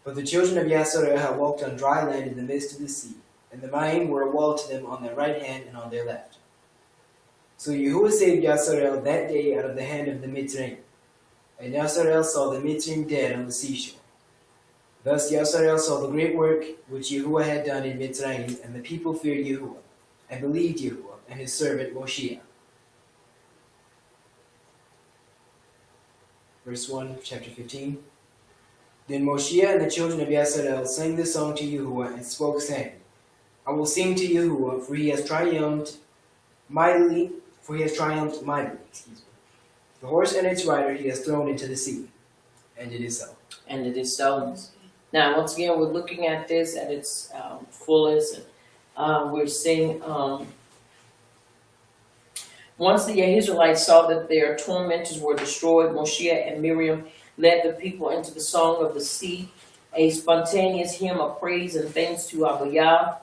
But the children of Yisrael had walked on dry land in the midst of the sea. And the Mayim were a wall to them on their right hand and on their left. So Yahuwah saved Yisrael that day out of the hand of the Mitzrayim. And Yisrael saw the Mitzrayim dead on the seashore. Thus Yisrael saw the great work which Yahuwah had done in Mitzrayim, and the people feared Yahuwah, and believed Yahuwah and his servant Moshe. verse 1, chapter 15. Then Moshe and the children of Yasarel sang this song to Yahuwah and spoke, saying, I will sing to Yahuwah, for he has triumphed mightily. The horse and its rider he has thrown into the sea. And it is so. And it is so. Now, once again, we're looking at this at its fullest. We're seeing, once the Israelites saw that their tormentors were destroyed, Moshe and Miriam led the people into the song of the sea, a spontaneous hymn of praise and thanks to Abba Yah.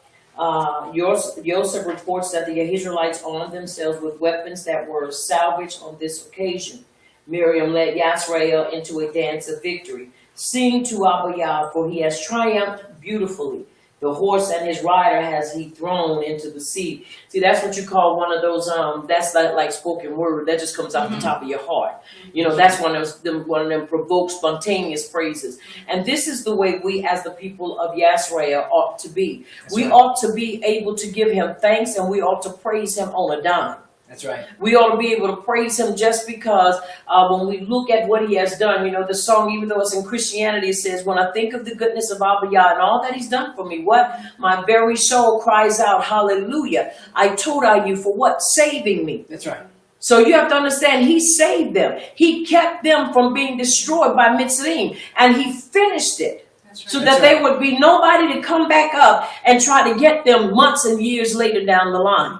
Yosef reports that the Israelites armed themselves with weapons that were salvaged on this occasion. Miriam led Yisrael into a dance of victory. Sing to Abba Yah, for he has triumphed beautifully. The horse and his rider has he thrown into the sea. See, that's what you call one of those, that's like spoken word. That just comes out the top of your heart. You know, that's one of them provoked spontaneous phrases. And this is the way we as the people of Yisrael ought to be. We ought to be able to give him thanks, and we ought to praise him on a dime. That's right. We ought to be able to praise him just because when we look at what he has done, you know, the song, even though it's in Christianity, it says, when I think of the goodness of Abba Yah and all that he's done for me, what? My very soul cries out, hallelujah. I told you for what? Saving me. That's right. So you have to understand, he saved them. He kept them from being destroyed by Mitzrayim, and he finished it. So that there would be nobody to come back up and try to get them months and years later down the line.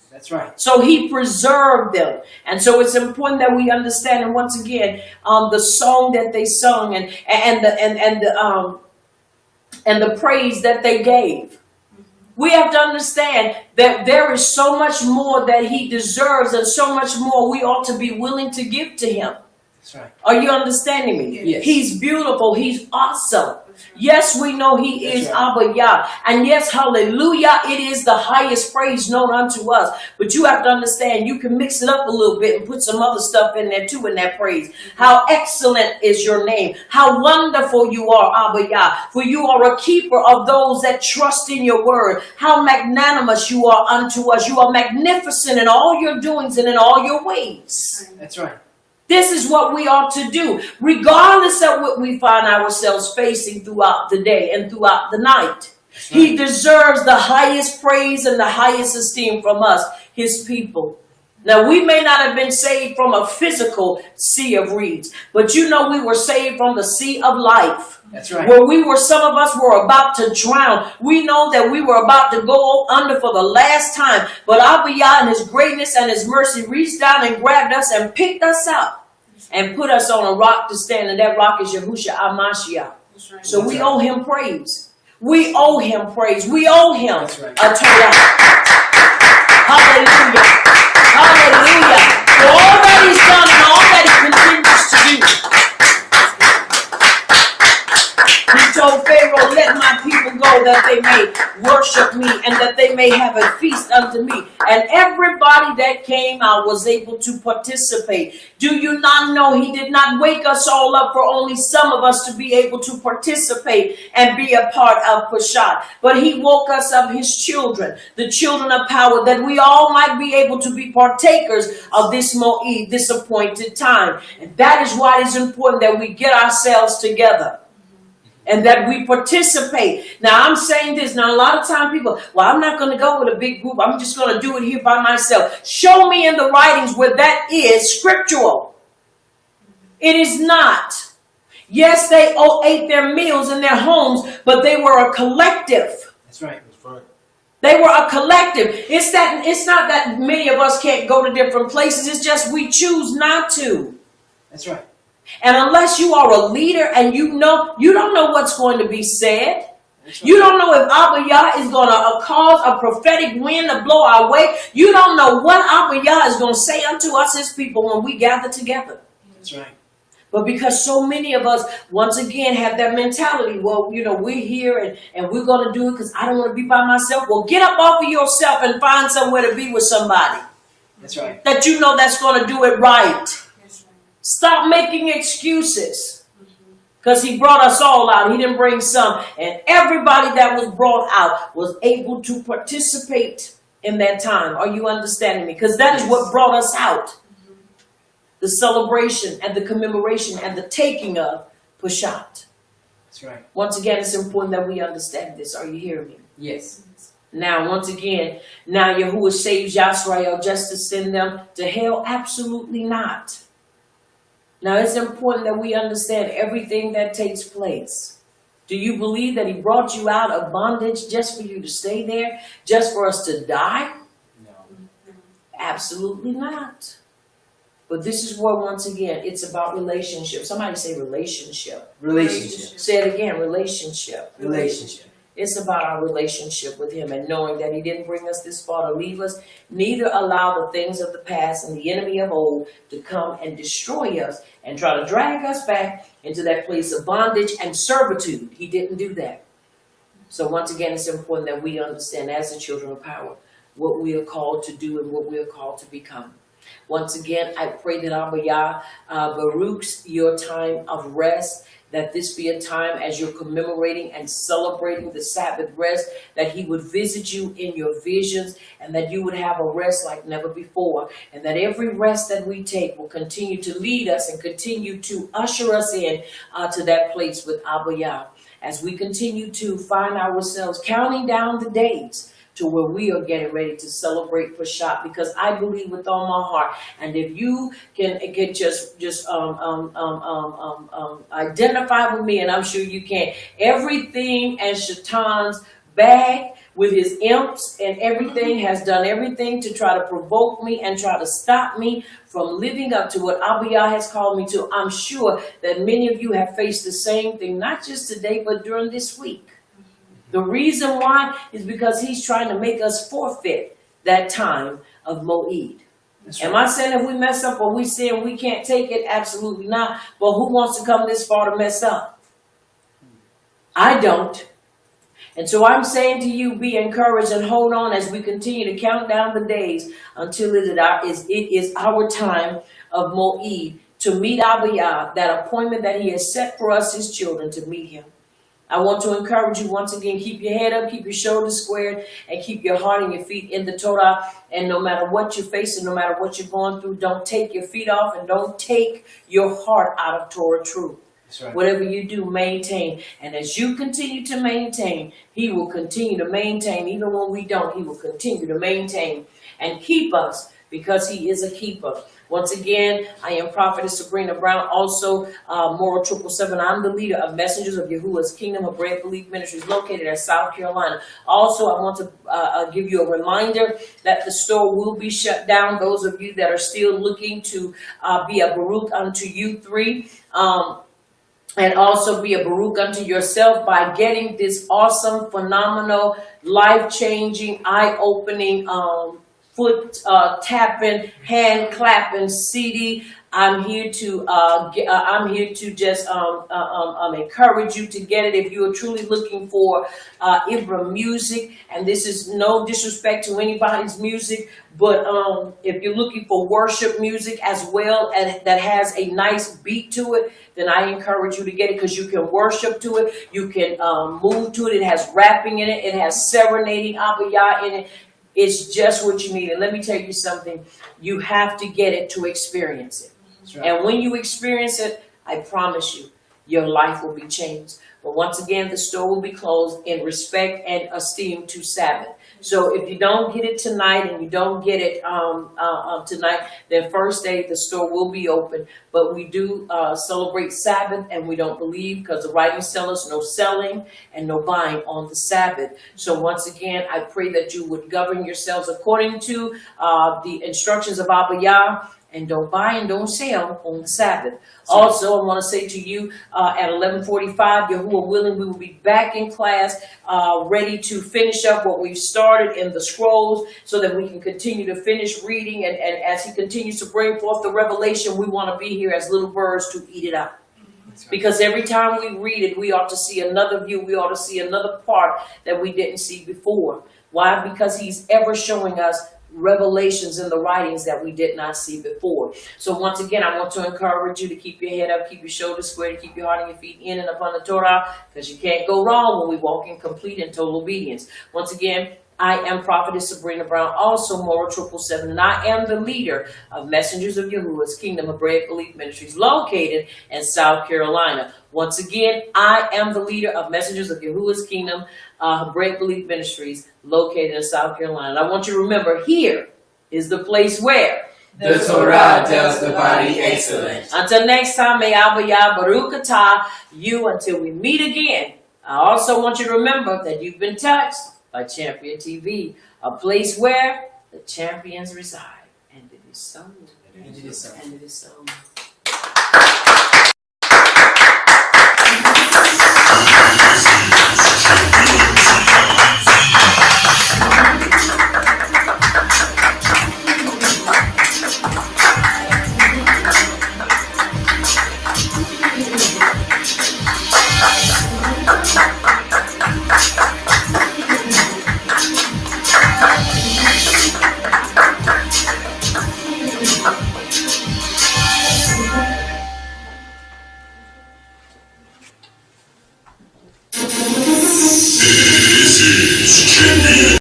That's right. So he preserved them. And so it's important that we understand, and once again, the song that they sung and the praise that they gave. We have to understand that there is so much more that he deserves, and so much more we ought to be willing to give to him. That's right. Are you understanding me? Yes. He's beautiful. He's awesome. Yes, we know he is Abba Yah. And yes, hallelujah, it is the highest praise known unto us. But you have to understand, you can mix it up a little bit and put some other stuff in there too in that praise. How excellent is your name. How wonderful you are, Abba Yah. For you are a keeper of those that trust in your word. How magnanimous you are unto us. You are magnificent in all your doings and in all your ways. That's right. This is what we ought to do, regardless of what we find ourselves facing throughout the day and throughout the night. He deserves the highest praise and the highest esteem from us, his people. Now, we may not have been saved from a physical sea of reeds, but you know we were saved from the sea of life. That's right. Where some of us were about to drown. We know that we were about to go under for the last time. But Abba Yah in his greatness and his mercy reached down and grabbed us and picked us up and put us on a rock to stand. And that rock is Yahushua HaMashiach. Right. So we owe him praise. We owe him praise. We owe him a Torah. Hallelujah. Hallelujah. For all that he's done and all that he continues to do. He told Pharaoh, let my people go that they may worship me and that they may have a feast unto me. And everybody that came out was able to participate. Do you not know he did not wake us all up for only some of us to be able to participate and be a part of Peshat? But he woke us up, his children, the children of power, that we all might be able to be partakers of this Moed, this appointed time. And that is why it is important that we get ourselves together. And that we participate. Now, I'm saying this. Now, a lot of time people, well, I'm not going to go with a big group. I'm just going to do it here by myself. Show me in the writings where that is scriptural. It is not. Yes, they ate their meals in their homes, but they were a collective. That's right. That's right. They were a collective. It's not that many of us can't go to different places. It's just we choose not to. That's right. And unless you are a leader and you don't know what's going to be said. You don't know if Abba Yah is going to cause a prophetic wind to blow our way. You don't know what Abba Yah is going to say unto us, his people, when we gather together. That's right. But because so many of us, once again, have that mentality, well, we're here and we're going to do it because I don't want to be by myself. Well, get up off of yourself and find somewhere to be with somebody. That's right. That you know that's going to do it right. Stop making excuses. Because he brought us all out. He didn't bring some. And everybody that was brought out was able to participate in that time. Are you understanding me? Because that is what brought us out. the celebration and the commemoration and the taking of Peshat. That's right. Once again, it's important that we understand this. Are you hearing me? Yes. Now, once again, now Yahuwah saves Yisrael just to send them to hell? Absolutely not. Now, it's important that we understand everything that takes place. Do you believe that he brought you out of bondage just for you to stay there? Just for us to die? No. Absolutely not. But this is where, once again, it's about relationship. Somebody say relationship. Relationship. Say it again, relationship. Relationship. It's about our relationship with him and knowing that he didn't bring us this far to leave us, neither allow the things of the past and the enemy of old to come and destroy us and try to drag us back into that place of bondage and servitude. He didn't do that. So once again, it's important that we understand as the children of power what we are called to do and what we are called to become. Once again, I pray that Abba Yah Baruchs your time of rest, that this be a time as you're commemorating and celebrating the Sabbath rest, that he would visit you in your visions and that you would have a rest like never before. And that every rest that we take will continue to lead us and continue to usher us in to that place with Abba Yah. As we continue to find ourselves counting down the days to where we are getting ready to celebrate Peshat, because I believe with all my heart, and if you can just identify with me, and I'm sure you can, everything and Shaitan's bag with his imps and everything has done everything to try to provoke me and try to stop me from living up to what Abba Yah has called me to. I'm sure that many of you have faced the same thing, not just today, but during this week. The reason why is because he's trying to make us forfeit that time of Moed. That's Am right. I saying if we mess up or we sin we can't take it? Absolutely not. But who wants to come this far to mess up? I don't. And so I'm saying to you, be encouraged and hold on as we continue to count down the days until it is our time of Moed to meet Abba Yah, that appointment that he has set for us, his children, to meet him. I want to encourage you once again, keep your head up, keep your shoulders squared, and keep your heart and your feet in the Torah. And no matter what you're facing, no matter what you're going through, don't take your feet off and don't take your heart out of Torah truth. That's right. Whatever you do, maintain. And as you continue to maintain, he will continue to maintain. Even when we don't, he will continue to maintain and keep us because he is a keeper. Once again, I am Prophetess Sabrina Brown, also Moral 777. I'm the leader of Messengers of Yahuwah's Kingdom of Bread Belief Ministries located in South Carolina. Also, I want to give you a reminder that the store will be shut down. Those of you that are still looking to be a Baruch unto you three, and also be a Baruch unto yourself by getting this awesome, phenomenal, life-changing, eye-opening, foot tapping, hand clapping CD. I'm here to just encourage you to get it if you are truly looking for Ibra music. And this is no disrespect to anybody's music, but if you're looking for worship music as well and that has a nice beat to it, then I encourage you to get it because you can worship to it, you can move to it. It has rapping in it, it has serenading Abba Yah in it. It's just what you need. And let me tell you something. You have to get it to experience it. That's right. And when you experience it, I promise you, your life will be changed. But once again, the store will be closed in respect and esteem to Sabbath. So if you don't get it tonight and you don't get it tonight, then first day the store will be open. But we do celebrate Sabbath, and we don't believe, because the writings tell us no selling and no buying on the Sabbath. So once again, I pray that you would govern yourselves according to the instructions of Abba Yah, and don't buy and don't sell on the Sabbath. Also, I want to say to you, at 11:45, Yahuwah willing, we will be back in class, ready to finish up what we've started in the scrolls, so that we can continue to finish reading. And as he continues to bring forth the revelation, we want to be here as little birds to eat it up. That's right. Because every time we read it, we ought to see another view. We ought to see another part that we didn't see before. Why? Because he's ever showing us revelations in the writings that we did not see before. So once again, I want to encourage you to keep your head up, keep your shoulders squared, keep your heart and your feet in and upon the Torah, because you can't go wrong when we walk in complete and total obedience. Once again, I am Prophetess Sabrina Brown, also Moral 777, and I am the leader of Messengers of Yahuwah's Kingdom Hebraic Belief Ministries located in South Carolina. Once again, I am the leader of Messengers of Yahuwah's Kingdom Hebraic Belief Ministries located in South Carolina. And I want you to remember, here is the place where The Torah does the body excellent. until next time, may Abba Yah Baruch atah you until we meet again. I also want you to remember that you've been touched by Champion TV, a place where the champions reside. And it is so. And it is so. And it is so.